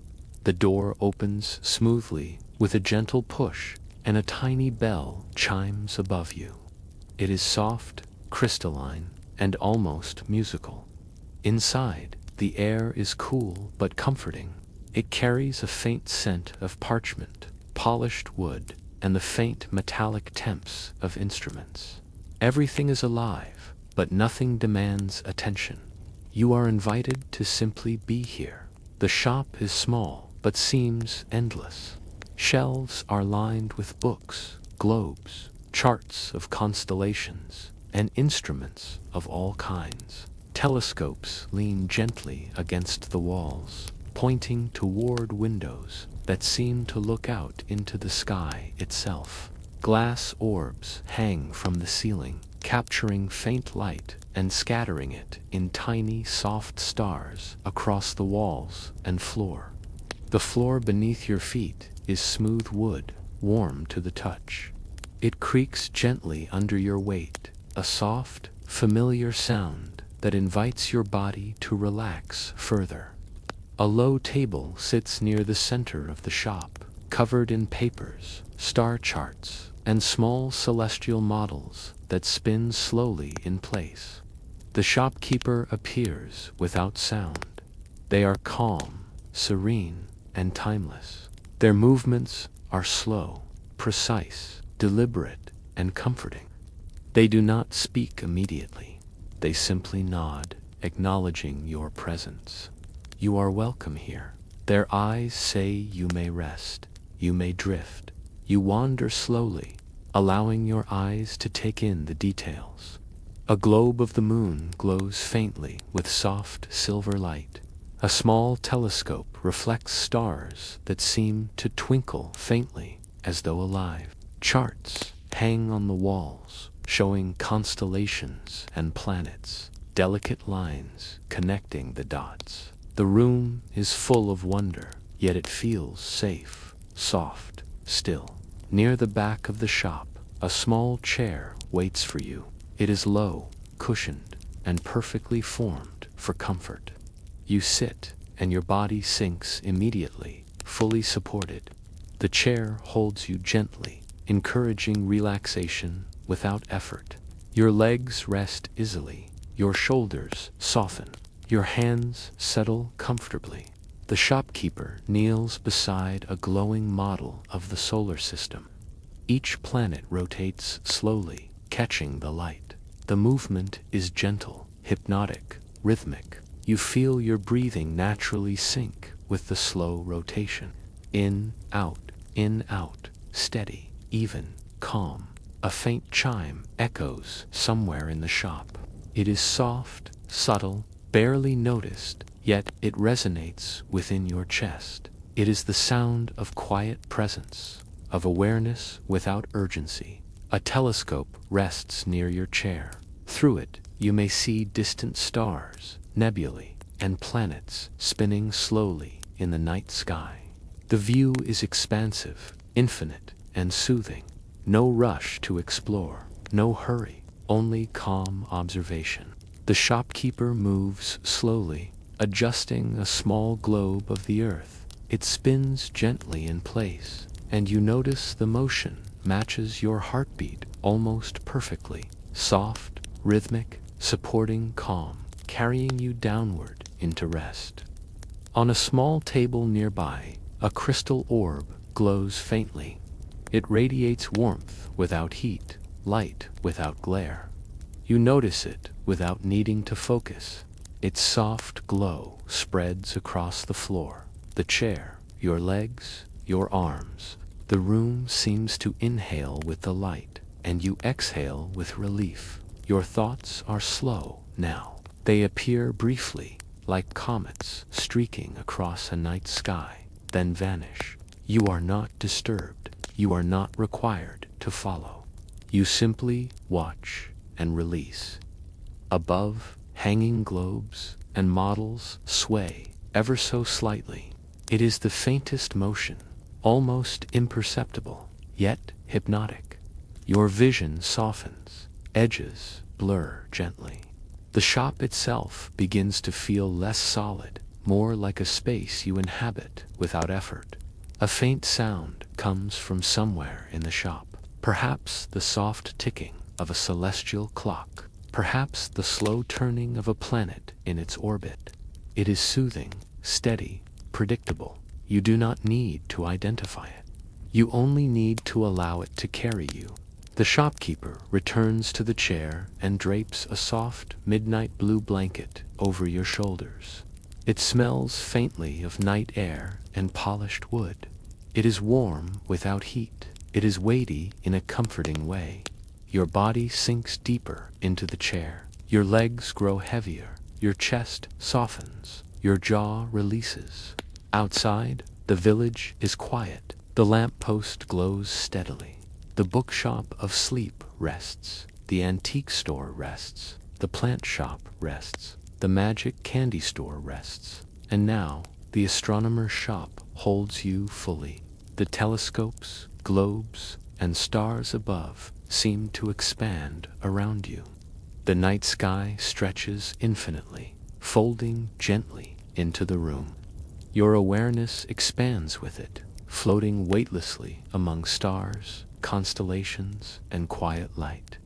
The door opens smoothly with a gentle push, and a tiny bell chimes above you. It is soft, crystalline, and almost musical. Inside, the air is cool but comforting. It carries a faint scent of parchment, polished wood, and the faint metallic temps of instruments. Everything is alive, but nothing demands attention. You are invited to simply be here. The shop is small, but seems endless. Shelves are lined with books, globes, charts of constellations, and instruments of all kinds. Telescopes lean gently against the walls, pointing toward windows that seem to look out into the sky itself. Glass orbs hang from the ceiling, capturing faint light and scattering it in tiny, soft stars across the walls and floor. The floor beneath your feet is smooth wood, warm to the touch. It creaks gently under your weight, a soft, familiar sound that invites your body to relax further. A low table sits near the center of the shop, covered in papers, star charts, and small celestial models that spin slowly in place. The shopkeeper appears without sound. They are calm, serene, and timeless. Their movements are slow, precise, deliberate, and comforting. They do not speak immediately. They simply nod, acknowledging your presence. You are welcome here. Their eyes say you may rest, you may drift. You wander slowly, allowing your eyes to take in the details. A globe of the moon glows faintly with soft silver light. A small telescope reflects stars that seem to twinkle faintly as though alive. Charts hang on the walls, showing constellations and planets, delicate lines connecting the dots. The room is full of wonder, yet it feels safe, soft, still. Near the back of the shop, a small chair waits for you. It is low, cushioned, and perfectly formed for comfort. You sit, and your body sinks immediately, fully supported. The chair holds you gently, encouraging relaxation without effort. Your legs rest easily, your shoulders soften, your hands settle comfortably. The shopkeeper kneels beside a glowing model of the solar system. Each planet rotates slowly, catching the light. The movement is gentle, hypnotic, rhythmic. You feel your breathing naturally sync with the slow rotation. In, out, steady, even, calm. A faint chime echoes somewhere in the shop. It is soft, subtle, barely noticed, yet it resonates within your chest. It is the sound of quiet presence, of awareness without urgency. A telescope rests near your chair. Through it, you may see distant stars, nebulae, and planets spinning slowly in the night sky. The view is expansive, infinite, and soothing. No rush to explore, no hurry, only calm observation. The shopkeeper moves slowly, adjusting a small globe of the earth. It spins gently in place, and you notice the motion matches your heartbeat almost perfectly. soft, rhythmic, supporting calm, carrying you downward into rest. On a small table nearby, a crystal orb glows faintly. It radiates warmth without heat, light without glare. You notice it without needing to focus. Its soft glow spreads across the floor, the chair, your legs, your arms. The room seems to inhale with the light, and you exhale with relief. Your thoughts are slow now. They appear briefly, like comets streaking across a night sky, then vanish. You are not disturbed. You are not required to follow. You simply watch and release. Above, hanging globes and models sway ever so slightly. It is the faintest motion, almost imperceptible, yet hypnotic. Your vision softens, edges blur gently. The shop itself begins to feel less solid, more like a space you inhabit without effort. A faint sound comes from somewhere in the shop, perhaps the soft ticking of a celestial clock, perhaps the slow turning of a planet in its orbit. It is soothing, steady, predictable. You do not need to identify it. You only need to allow it to carry you. The shopkeeper returns to the chair and drapes a soft, midnight blue blanket over your shoulders. It smells faintly of night air and polished wood. It is warm without heat. It is weighty in a comforting way. Your body sinks deeper into the chair. Your legs grow heavier. Your chest softens. Your jaw releases. Outside, the village is quiet. The lamppost glows steadily. The Bookshop of Sleep rests. The antique store rests. The plant shop rests. The magic candy store rests. And now, the astronomer's shop holds you fully. The telescopes, globes, and stars above seem to expand around you. The night sky stretches infinitely, folding gently into the room. Your awareness expands with it, floating weightlessly among stars, constellations, and quiet light.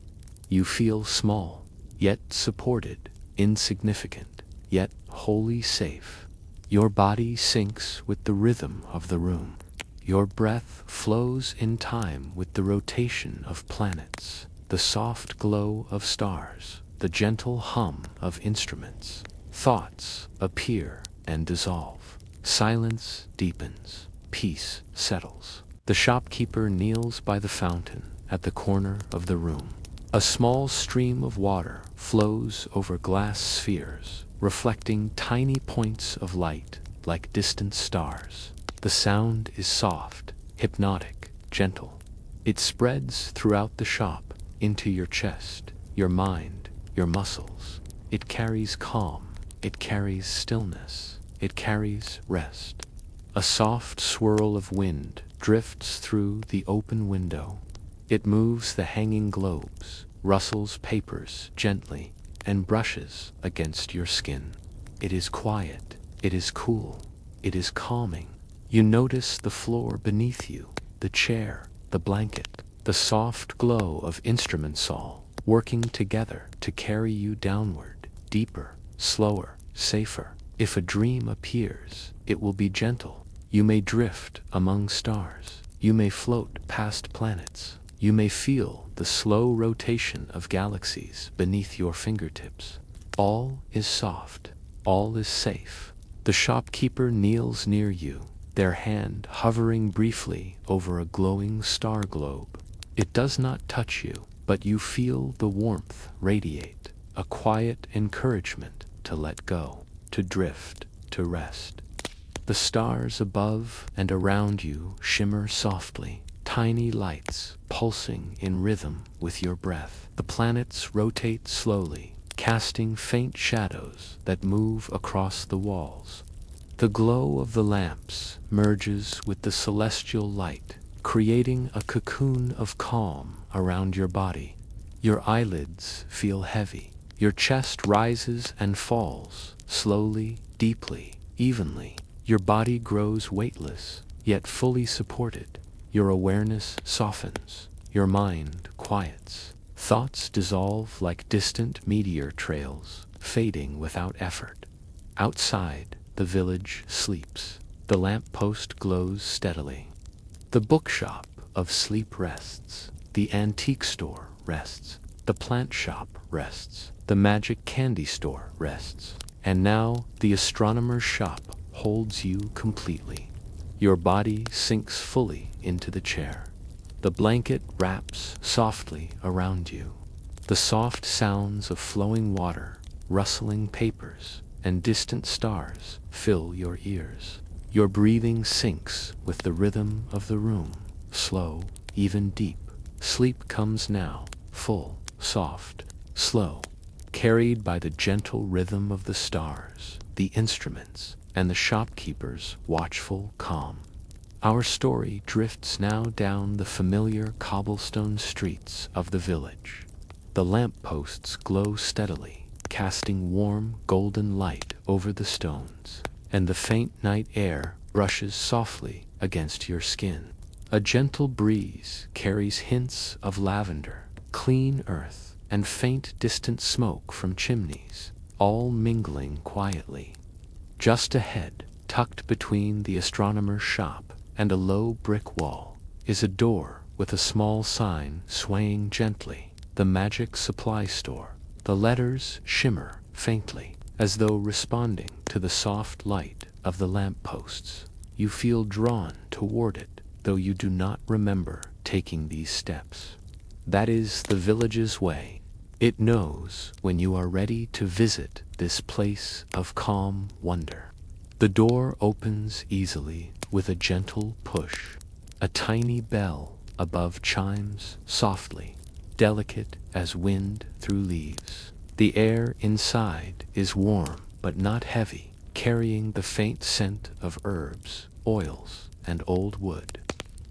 You feel small, yet supported, insignificant, yet wholly safe. Your body syncs with the rhythm of the room. Your breath flows in time with the rotation of planets, the soft glow of stars, the gentle hum of instruments. Thoughts appear and dissolve. Silence deepens. Peace settles. The shopkeeper kneels by the fountain at the corner of the room. A small stream of water flows over glass spheres, reflecting tiny points of light like distant stars. The sound is soft, hypnotic, gentle. It spreads throughout the shop, into your chest, your mind, your muscles. It carries calm. It carries stillness. It carries rest. A soft swirl of wind drifts through the open window. It moves the hanging globes, rustles papers gently, and brushes against your skin. It is quiet. It is cool. It is calming. You notice the floor beneath you, the chair, the blanket, the soft glow of instruments all working together to carry you downward, deeper, slower, safer. If a dream appears, it will be gentle. You may drift among stars. You may float past planets. You may feel the slow rotation of galaxies beneath your fingertips. All is soft. All is safe. The shopkeeper kneels near you, their hand hovering briefly over a glowing star globe. It does not touch you, but you feel the warmth radiate, a quiet encouragement to let go, to drift, to rest. The stars above and around you shimmer softly, tiny lights pulsing in rhythm with your breath. The planets rotate slowly, casting faint shadows that move across the walls. The glow of the lamps merges with the celestial light, creating a cocoon of calm around your body. Your eyelids feel heavy. Your chest rises and falls, slowly, deeply, evenly. Your body grows weightless, yet fully supported. Your awareness softens. Your mind quiets. Thoughts dissolve like distant meteor trails, fading without effort. Outside, the village sleeps. The lamp-post glows steadily. The bookshop of sleep rests. The antique store rests. The plant shop rests. The magic candy store rests. And now the astronomer's shop holds you completely. Your body sinks fully into the chair. The blanket wraps softly around you. The soft sounds of flowing water, rustling papers, and distant stars fill your ears. Your breathing syncs with the rhythm of the room, slow, even deep. Sleep comes now, full, soft, slow, carried by the gentle rhythm of the stars, the instruments, and the shopkeeper's watchful calm. Our story drifts now down the familiar cobblestone streets of the village. The lampposts glow steadily, casting warm golden light over the stones, and the faint night air brushes softly against your skin. A gentle breeze carries hints of lavender, clean earth, and faint distant smoke from chimneys, all mingling quietly. Just ahead, tucked between the astronomer's shop and a low brick wall, is a door with a small sign swaying gently, the magic supply store. The letters shimmer faintly, as though responding to the soft light of the lampposts. You feel drawn toward it, though you do not remember taking these steps. That is the village's way. It knows when you are ready to visit this place of calm wonder. The door opens easily with a gentle push. A tiny bell above chimes softly, delicate as wind through leaves. The air inside is warm but not heavy, carrying the faint scent of herbs, oils, and old wood.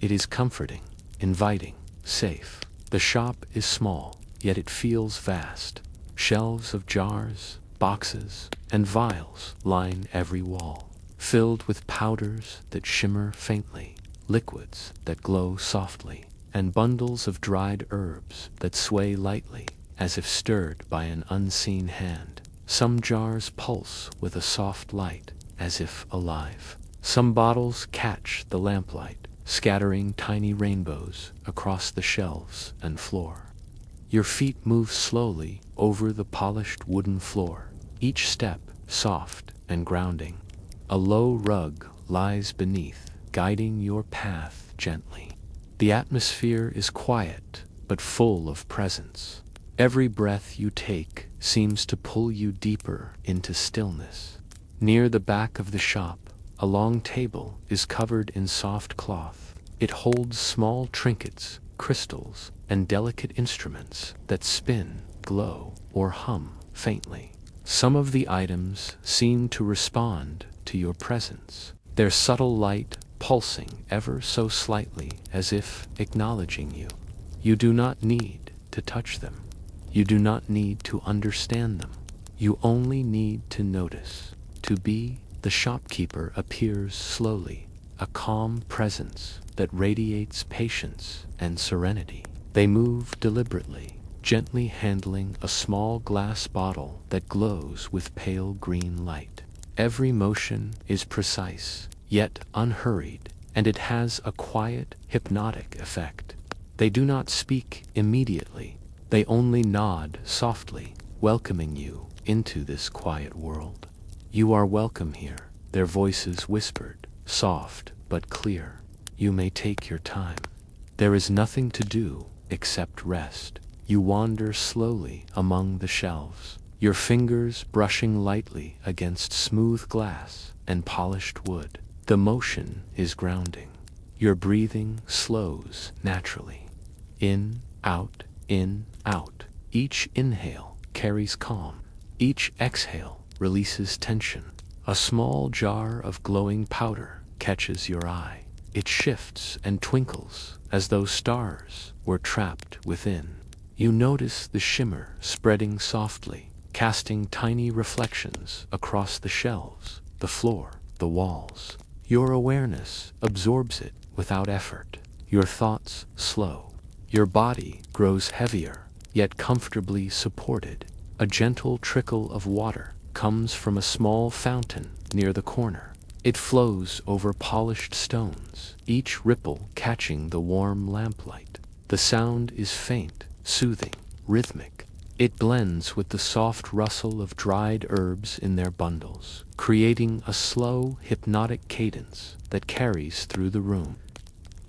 It is comforting, inviting, safe. The shop is small, yet it feels vast. Shelves of jars, boxes, and vials line every wall, filled with powders that shimmer faintly, liquids that glow softly, and bundles of dried herbs that sway lightly, as if stirred by an unseen hand. Some jars pulse with a soft light, as if alive. Some bottles catch the lamplight, scattering tiny rainbows across the shelves and floor. Your feet move slowly over the polished wooden floor, each step soft and grounding. A low rug lies beneath, guiding your path gently. The atmosphere is quiet, but full of presence. Every breath you take seems to pull you deeper into stillness. Near the back of the shop, a long table is covered in soft cloth. It holds small trinkets, crystals, and delicate instruments that spin, glow, or hum faintly. Some of the items seem to respond to your presence, their subtle light pulsing ever so slightly as if acknowledging you. You do not need to touch them. You do not need to understand them. You only need to notice, to be. The shopkeeper appears slowly, a calm presence that radiates patience and serenity. They move deliberately, gently handling a small glass bottle that glows with pale green light. Every motion is precise, yet unhurried, and it has a quiet, hypnotic effect. They do not speak immediately. They only nod softly, welcoming you into this quiet world. You are welcome here, their voices whispered, soft but clear. You may take your time. There is nothing to do except rest. You wander slowly among the shelves, your fingers brushing lightly against smooth glass and polished wood. The motion is grounding. Your breathing slows naturally. In, out, in, out. Each inhale carries calm. Each exhale releases tension. A small jar of glowing powder catches your eye. It shifts and twinkles as though stars were trapped within. You notice the shimmer spreading softly, casting tiny reflections across the shelves, the floor, the walls. Your awareness absorbs it without effort. Your thoughts slow. Your body grows heavier, yet comfortably supported. A gentle trickle of water comes from a small fountain near the corner. It flows over polished stones, each ripple catching the warm lamplight. The sound is faint, soothing, rhythmic. It blends with the soft rustle of dried herbs in their bundles, creating a slow, hypnotic cadence that carries through the room.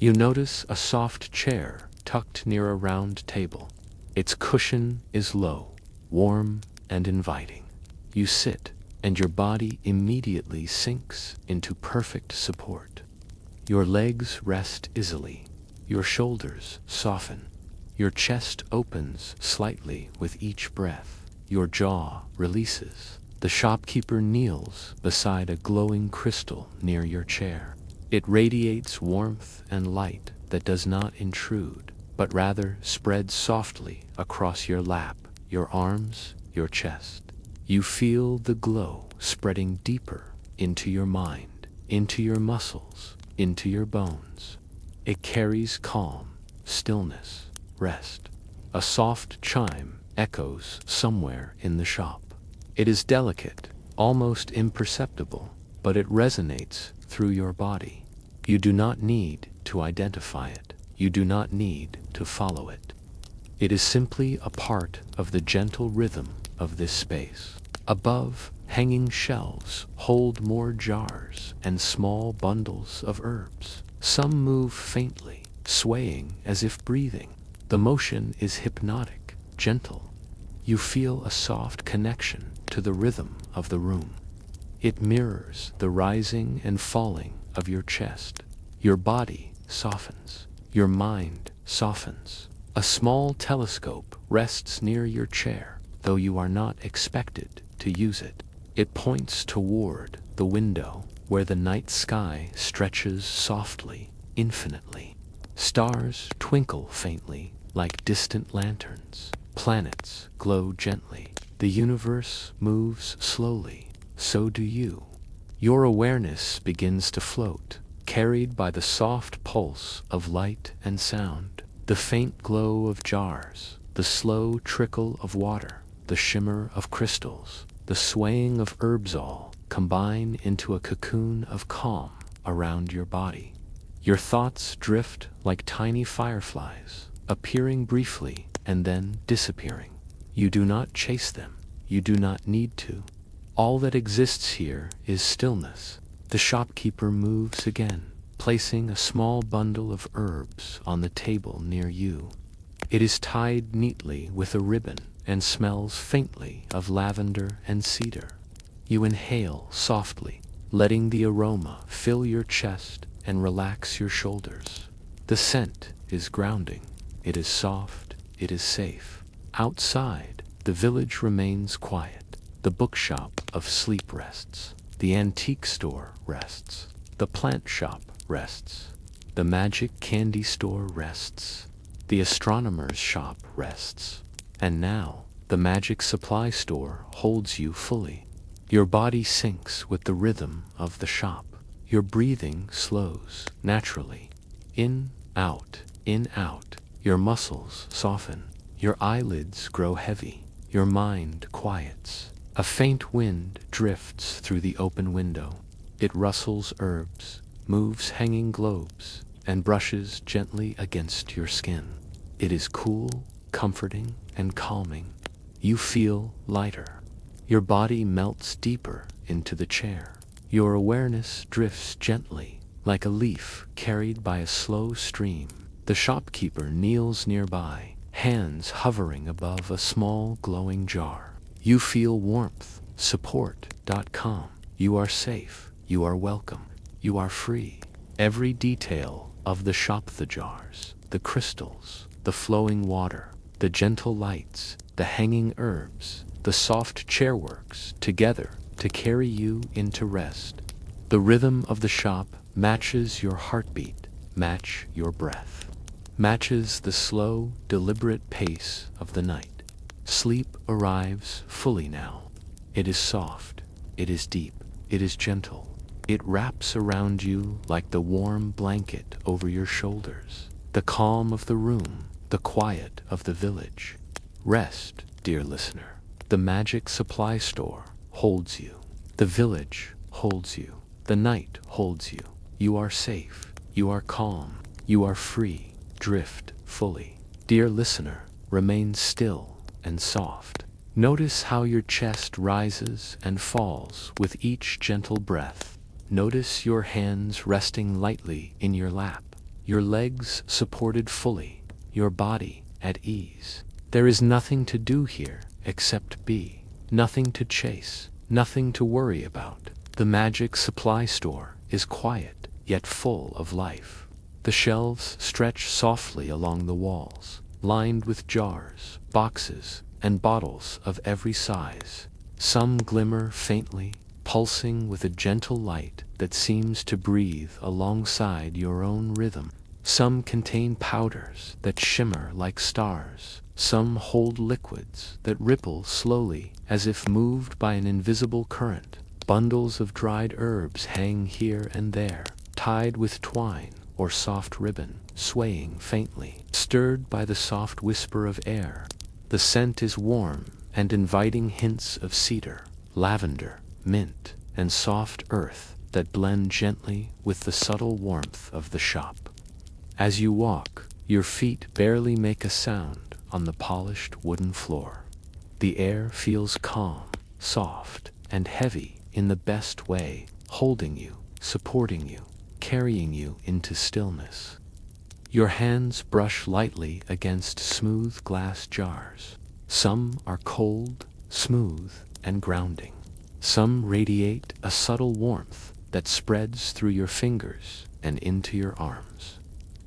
You notice a soft chair tucked near a round table. Its cushion is low, warm, and inviting. You sit, and your body immediately sinks into perfect support. Your legs rest easily, your shoulders soften, your chest opens slightly with each breath, your jaw releases. The shopkeeper kneels beside a glowing crystal near your chair. It radiates warmth and light that does not intrude, but rather spreads softly across your lap, your arms, your chest. You feel the glow spreading deeper into your mind, into your muscles, into your bones. It carries calm, stillness, rest. A soft chime echoes somewhere in the shop. It is delicate, almost imperceptible, but it resonates through your body. You do not need to identify it. You do not need to follow it. It is simply a part of the gentle rhythm of this space. Above, hanging shelves hold more jars and small bundles of herbs. Some move faintly, swaying as if breathing. The motion is hypnotic, gentle. You feel a soft connection to the rhythm of the room. It mirrors the rising and falling of your chest. Your body softens. Your mind softens. A small telescope rests near your chair, though you are not expected to use it. It points toward the window where the night sky stretches softly, infinitely. Stars twinkle faintly like distant lanterns. Planets glow gently. The universe moves slowly. So do you. Your awareness begins to float, carried by the soft pulse of light and sound, the faint glow of jars, the slow trickle of water, the shimmer of crystals, the swaying of herbs all combine into a cocoon of calm around your body. Your thoughts drift like tiny fireflies, appearing briefly and then disappearing. You do not chase them. You do not need to. All that exists here is stillness. The shopkeeper moves again, placing a small bundle of herbs on the table near you. It is tied neatly with a ribbon and smells faintly of lavender and cedar. You inhale softly, letting the aroma fill your chest and relax your shoulders. The scent is grounding. It is soft. It is safe. Outside, the village remains quiet. The bookshop of sleep rests. The antique store rests. The plant shop rests. The magic candy store rests. The astronomer's shop rests. And now, the magic supply store holds you fully. Your body syncs with the rhythm of the shop. Your breathing slows naturally. In, out, in, out. Your muscles soften. Your eyelids grow heavy. Your mind quiets. A faint wind drifts through the open window. It rustles herbs, moves hanging globes, and brushes gently against your skin. It is cool, comforting, and calming. You feel lighter. Your body melts deeper into the chair. Your awareness drifts gently, like a leaf carried by a slow stream. The shopkeeper kneels nearby, hands hovering above a small glowing jar. You feel warmth, support.com. You are safe. You are welcome. You are free. Every detail of the shop, the jars, the crystals, the flowing water, the gentle lights, the hanging herbs, the soft chairworks, together to carry you into rest. The rhythm of the shop matches your heartbeat, match your breath, matches the slow, deliberate pace of the night. Sleep arrives fully now. It is soft, it is deep, it is gentle. It wraps around you like the warm blanket over your shoulders. The calm of the room, the quiet of the village. Rest, dear listener. The magic supply store holds you. The village holds you. The night holds you. You are safe. You are calm. You are free. Drift fully. Dear listener, remain still and soft. Notice how your chest rises and falls with each gentle breath. Notice your hands resting lightly in your lap, your legs supported fully, your body at ease. There is nothing to do here except be, nothing to chase, nothing to worry about. The magic supply store is quiet yet full of life. The shelves stretch softly along the walls, lined with jars, boxes, and bottles of every size. Some glimmer faintly, pulsing with a gentle light that seems to breathe alongside your own rhythm. Some contain powders that shimmer like stars. Some hold liquids that ripple slowly as if moved by an invisible current. Bundles of dried herbs hang here and there, tied with twine or soft ribbon, swaying faintly, stirred by the soft whisper of air. The scent is warm and inviting hints of cedar, lavender, mint, and soft earth that blend gently with the subtle warmth of the shop. As you walk, your feet barely make a sound on the polished wooden floor. The air feels calm, soft, and heavy in the best way, holding you, supporting you, carrying you into stillness. Your hands brush lightly against smooth glass jars. Some are cold, smooth, and grounding. Some radiate a subtle warmth that spreads through your fingers and into your arms.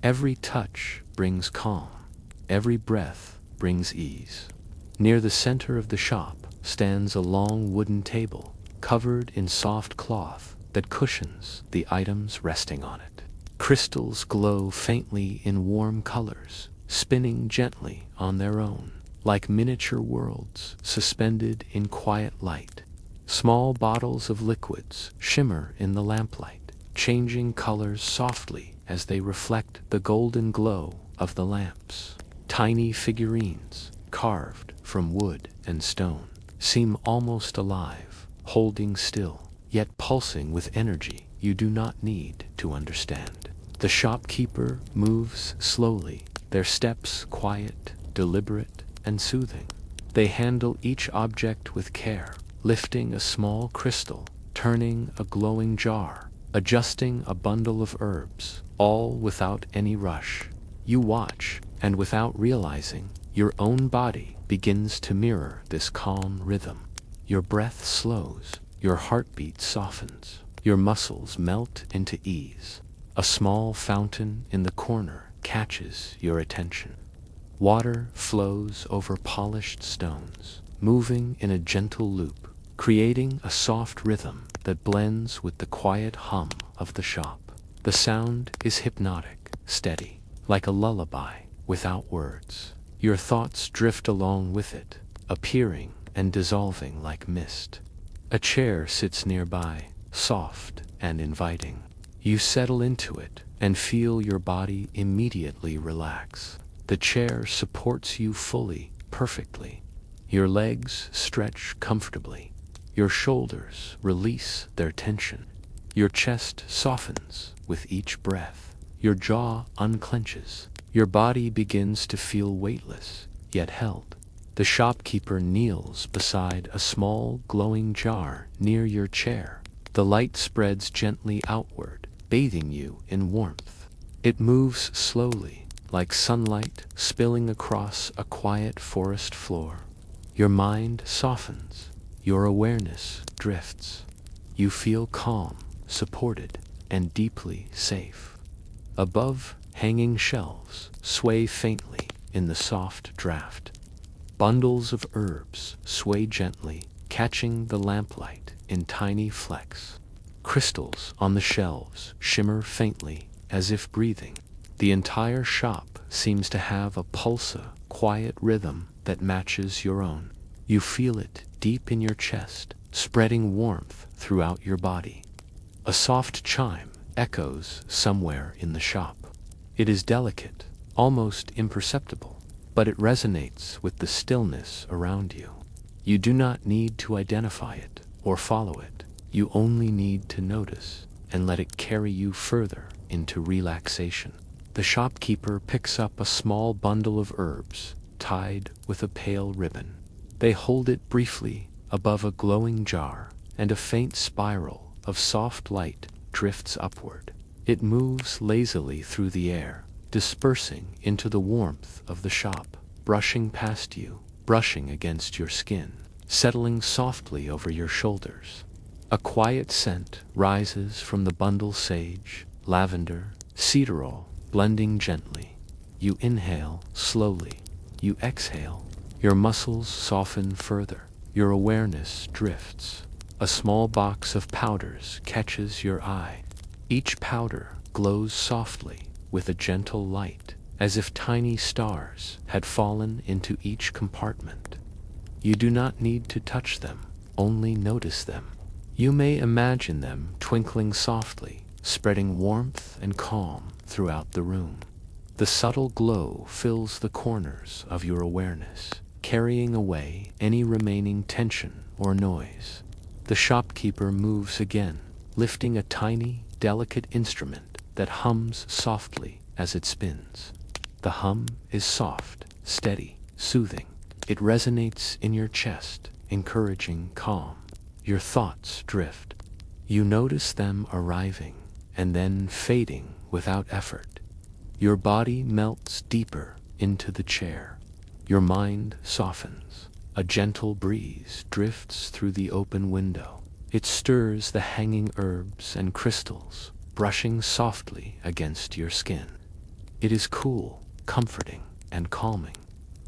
Every touch brings calm. Every breath brings ease. Near the center of the shop stands a long wooden table covered in soft cloth that cushions the items resting on it. Crystals glow faintly in warm colors, spinning gently on their own, like miniature worlds suspended in quiet light. Small bottles of liquids shimmer in the lamplight, changing colors softly as they reflect the golden glow of the lamps. Tiny figurines, carved from wood and stone, seem almost alive, holding still, yet pulsing with energy you do not need to understand. The shopkeeper moves slowly, their steps quiet, deliberate, and soothing. They handle each object with care, lifting a small crystal, turning a glowing jar, adjusting a bundle of herbs, all without any rush. You watch, and without realizing, your own body begins to mirror this calm rhythm. Your breath slows, your heartbeat softens, your muscles melt into ease. A small fountain in the corner catches your attention. Water flows over polished stones, moving in a gentle loop, creating a soft rhythm that blends with the quiet hum of the shop. The sound is hypnotic, steady, like a lullaby without words. Your thoughts drift along with it, appearing and dissolving like mist. A chair sits nearby, soft and inviting. You settle into it and feel your body immediately relax. The chair supports you fully, perfectly. Your legs stretch comfortably. Your shoulders release their tension. Your chest softens with each breath. Your jaw unclenches. Your body begins to feel weightless, yet held. The shopkeeper kneels beside a small glowing jar near your chair. The light spreads gently outward, bathing you in warmth. It moves slowly, like sunlight spilling across a quiet forest floor. Your mind softens, your awareness drifts. You feel calm, supported, and deeply safe. Above, hanging shelves sway faintly in the soft draft. Bundles of herbs sway gently, catching the lamplight in tiny flecks. Crystals on the shelves shimmer faintly as if breathing. The entire shop seems to have a pulsing, quiet rhythm that matches your own. You feel it deep in your chest, spreading warmth throughout your body. A soft chime echoes somewhere in the shop. It is delicate, almost imperceptible, but it resonates with the stillness around you. You do not need to identify it or follow it. You only need to notice and let it carry you further into relaxation. The shopkeeper picks up a small bundle of herbs tied with a pale ribbon. They hold it briefly above a glowing jar, and a faint spiral of soft light drifts upward. It moves lazily through the air, dispersing into the warmth of the shop, brushing past you, brushing against your skin, settling softly over your shoulders. A quiet scent rises from the bundle: sage, lavender, cedarol, blending gently. You inhale slowly. You exhale. Your muscles soften further. Your awareness drifts. A small box of powders catches your eye. Each powder glows softly with a gentle light, as if tiny stars had fallen into each compartment. You do not need to touch them, only notice them. You may imagine them twinkling softly, spreading warmth and calm throughout the room. The subtle glow fills the corners of your awareness, carrying away any remaining tension or noise. The shopkeeper moves again, lifting a tiny, delicate instrument that hums softly as it spins. The hum is soft, steady, soothing. It resonates in your chest, encouraging calm. Your thoughts drift. You notice them arriving and then fading without effort. Your body melts deeper into the chair. Your mind softens. A gentle breeze drifts through the open window. It stirs the hanging herbs and crystals, brushing softly against your skin. It is cool, comforting, and calming.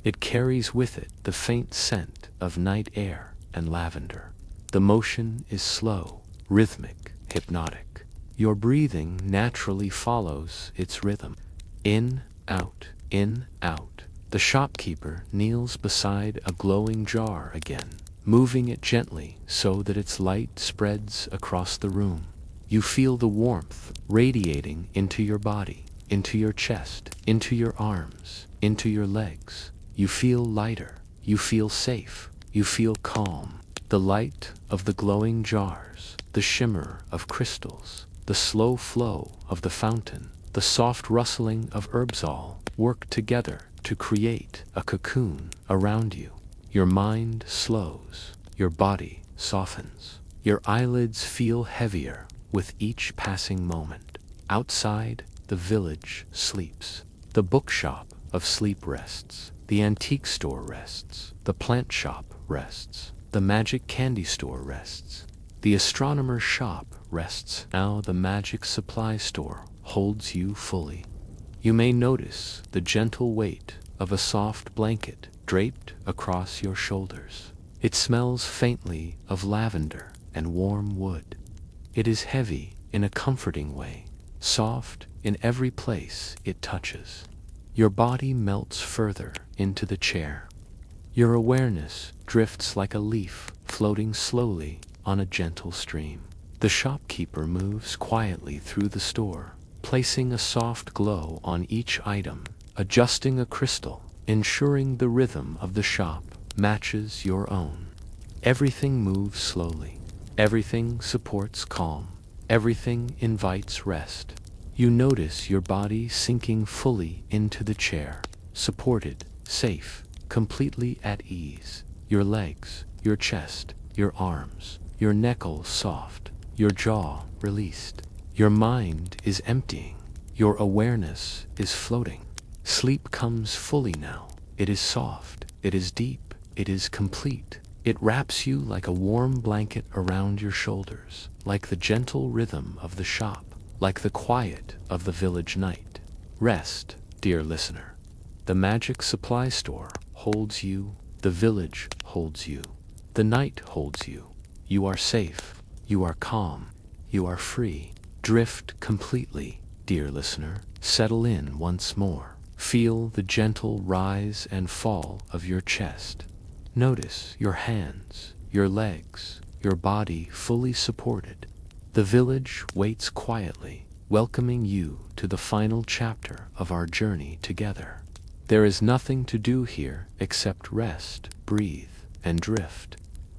It carries with it the faint scent of night air and lavender. The motion is slow, rhythmic, hypnotic. Your breathing naturally follows its rhythm. In, out, in, out. The shopkeeper kneels beside a glowing jar again, moving it gently so that its light spreads across the room. You feel the warmth radiating into your body, into your chest, into your arms, into your legs. You feel lighter. You feel safe. You feel calm. The light of the glowing jars, the shimmer of crystals, the slow flow of the fountain, the soft rustling of herbs all work together to create a cocoon around you. Your mind slows. Your body softens. Your eyelids feel heavier with each passing moment. Outside, the village sleeps. The bookshop of sleep rests. The antique store rests. The plant shop rests. The magic candy store rests. The astronomer's shop rests. Now the magic supply store holds you fully. You may notice the gentle weight of a soft blanket draped across your shoulders. It smells faintly of lavender and warm wood. It is heavy in a comforting way, soft in every place it touches. Your body melts further into the chair. Your awareness drifts like a leaf floating slowly on a gentle stream. The shopkeeper moves quietly through the store, placing a soft glow on each item, adjusting a crystal, ensuring the rhythm of the shop matches your own. Everything moves slowly. Everything supports calm. Everything invites rest. You notice your body sinking fully into the chair, supported, safe, completely at ease. Your legs, your chest, your arms, your neck all soft, your jaw released. Your mind is emptying. Your awareness is floating. Sleep comes fully now. It is soft. It is deep. It is complete. It wraps you like a warm blanket around your shoulders, like the gentle rhythm of the shop, like the quiet of the village night. Rest, dear listener. The magic supply store holds you. The village holds you. The night holds you. You are safe. You are calm. You are free. Drift completely, dear listener. Settle in once more. Feel the gentle rise and fall of your chest. Notice your hands, your legs, your body fully supported. The village waits quietly, welcoming you to the final chapter of our journey together. There is nothing to do here except rest, breathe, and drift.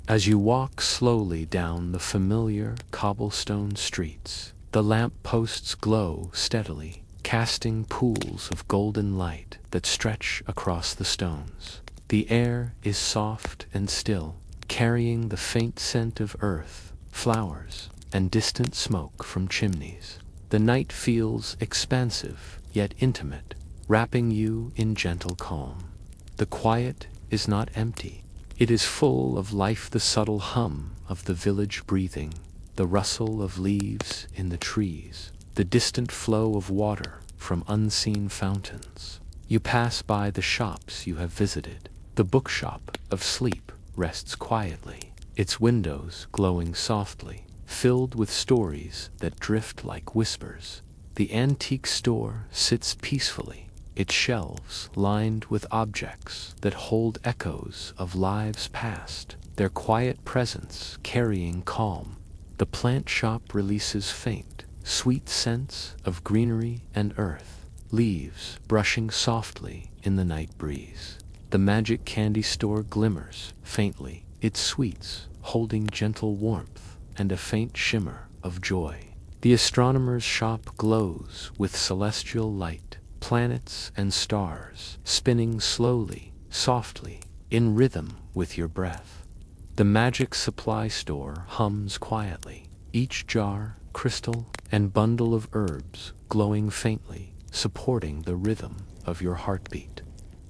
As you walk slowly down the familiar cobblestone streets, the lamp posts glow steadily, casting pools of golden light that stretch across the stones. The air is soft and still, carrying the faint scent of earth, flowers, and distant smoke from chimneys. The night feels expansive yet intimate, wrapping you in gentle calm. The quiet is not empty. It is full of life, the subtle hum of the village breathing, the rustle of leaves in the trees, the distant flow of water from unseen fountains. You pass by the shops you have visited. The Bookshop of Sleep rests quietly, its windows glowing softly, filled with stories that drift like whispers. The antique store sits peacefully, its shelves lined with objects that hold echoes of lives past, their quiet presence carrying calm. The plant shop releases faint, sweet scents of greenery and earth, leaves brushing softly in the night breeze. The magic candy store glimmers faintly, its sweets holding gentle warmth and a faint shimmer of joy. The astronomer's shop glows with celestial light, planets and stars spinning slowly, softly, in rhythm with your breath. The magic supply store hums quietly, each jar, crystal, and bundle of herbs glowing faintly, supporting the rhythm of your heartbeat.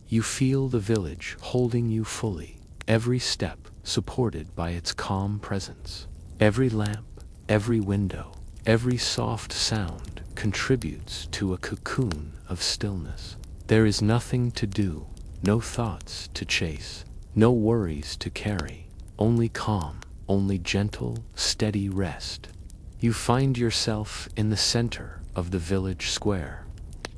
You feel the village holding you fully, every step supported by its calm presence. Every lamp, every window, every soft sound contributes to a cocoon of stillness. There is nothing to do, no thoughts to chase, no worries to carry, only calm, only gentle, steady rest. You find yourself in the center of the village square.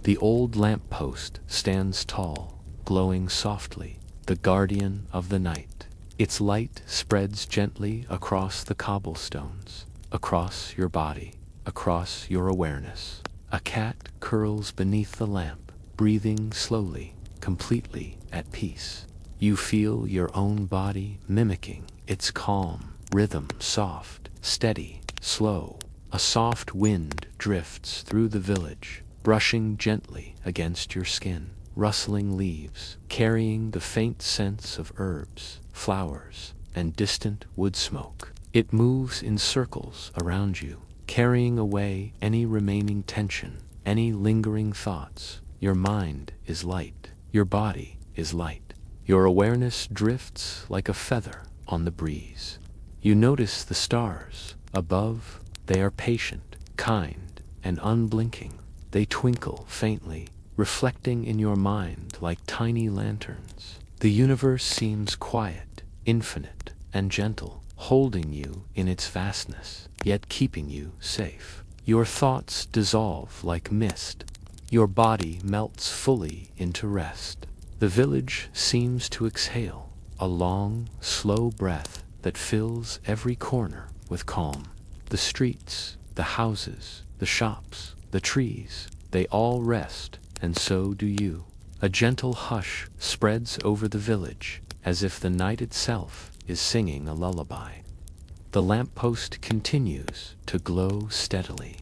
The old lamppost stands tall, glowing softly, the guardian of the night. Its light spreads gently across the cobblestones, across your body, across your awareness. A cat curls beneath the lamp, breathing slowly, completely at peace. You feel your own body mimicking its calm rhythm, soft, steady, slow. A soft wind drifts through the village, brushing gently against your skin, rustling leaves, carrying the faint scents of herbs, flowers, and distant wood smoke. It moves in circles around you, carrying away any remaining tension, any lingering thoughts. Your mind is light, your body is light. Your awareness drifts like a feather on the breeze. You notice the stars above. They are patient, kind, and unblinking. They twinkle faintly, reflecting in your mind like tiny lanterns. The universe seems quiet, infinite, and gentle, holding you in its vastness, yet keeping you safe. Your thoughts dissolve like mist. Your body melts fully into rest. The village seems to exhale, a long, slow breath that fills every corner with calm. The streets, the houses, the shops, the trees, they all rest, and so do you. A gentle hush spreads over the village, as if the night itself is singing a lullaby. The lamppost continues to glow steadily.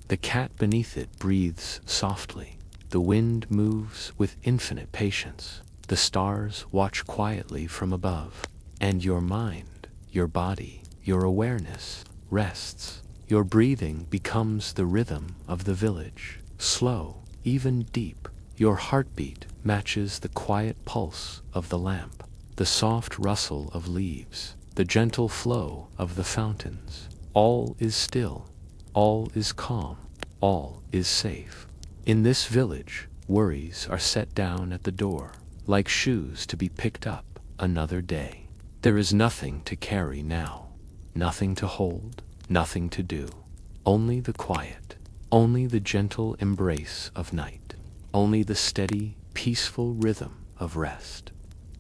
The cat beneath it breathes softly. The wind moves with infinite patience. The stars watch quietly from above. And your mind, your body, your awareness rests. Your breathing becomes the rhythm of the village, slow, even deep. Your heartbeat matches the quiet pulse of the lamp, the soft rustle of leaves, the gentle flow of the fountains. All is still, all is calm, all is safe. In this village, worries are set down at the door, like shoes to be picked up another day. There is nothing to carry now, nothing to hold, nothing to do. Only the quiet, only the gentle embrace of night, only the steady, peaceful rhythm of rest.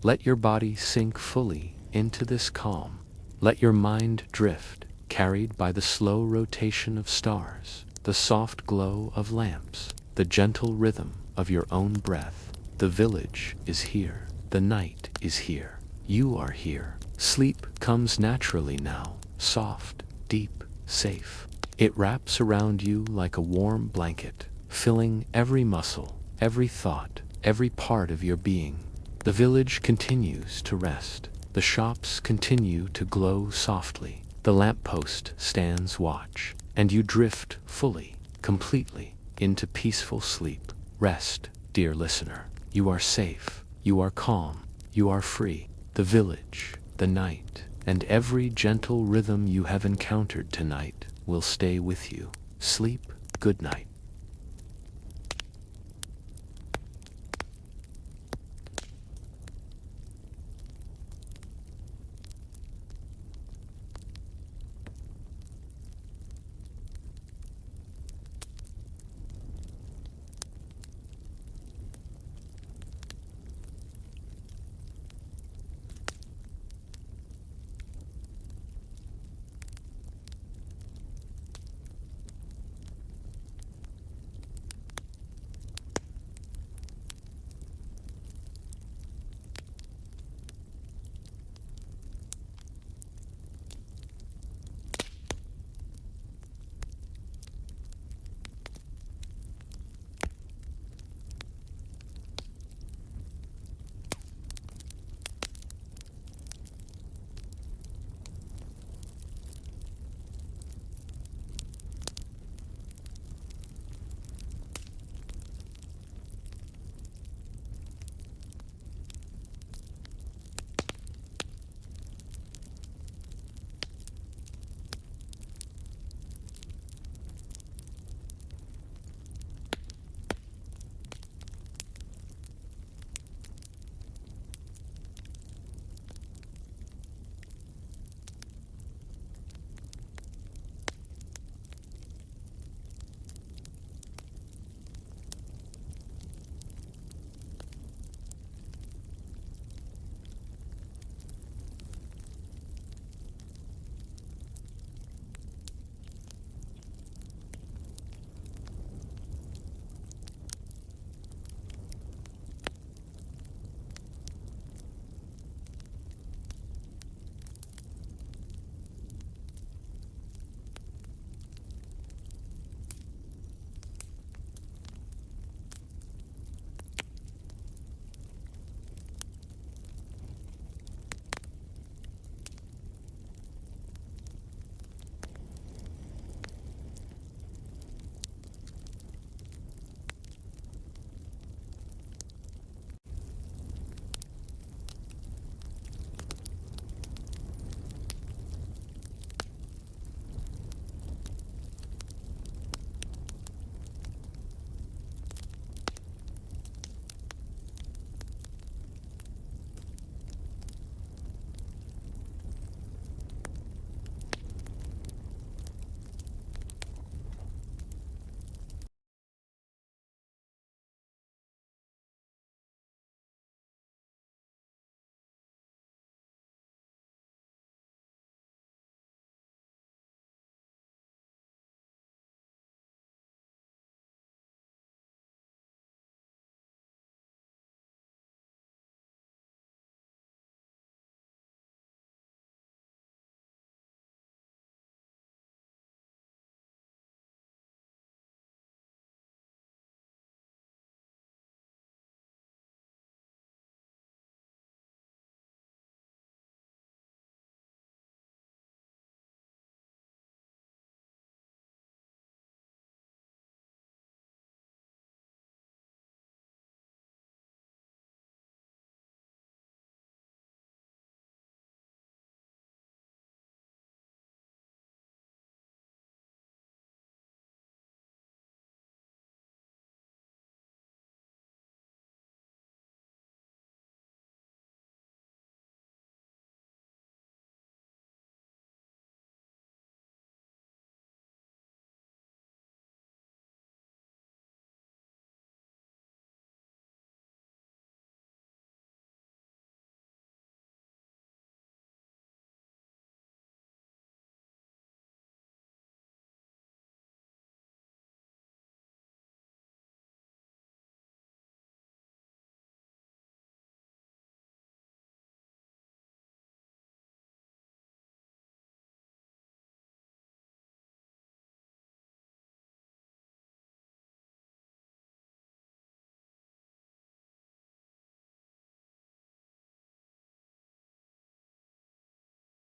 Let your body sink fully into this calm. Let your mind drift, carried by the slow rotation of stars, the soft glow of lamps, the gentle rhythm of your own breath. The village is here. The night is here. You are here. Sleep comes naturally now, soft, deep, safe. It wraps around you like a warm blanket, filling every muscle, every thought, every part of your being. The village continues to rest. The shops continue to glow softly. The lamppost stands watch, and you drift fully, completely, into peaceful sleep. Rest, dear listener. You are safe. You are calm. You are free. The village, the night, and every gentle rhythm you have encountered tonight will stay with you. Sleep, good night.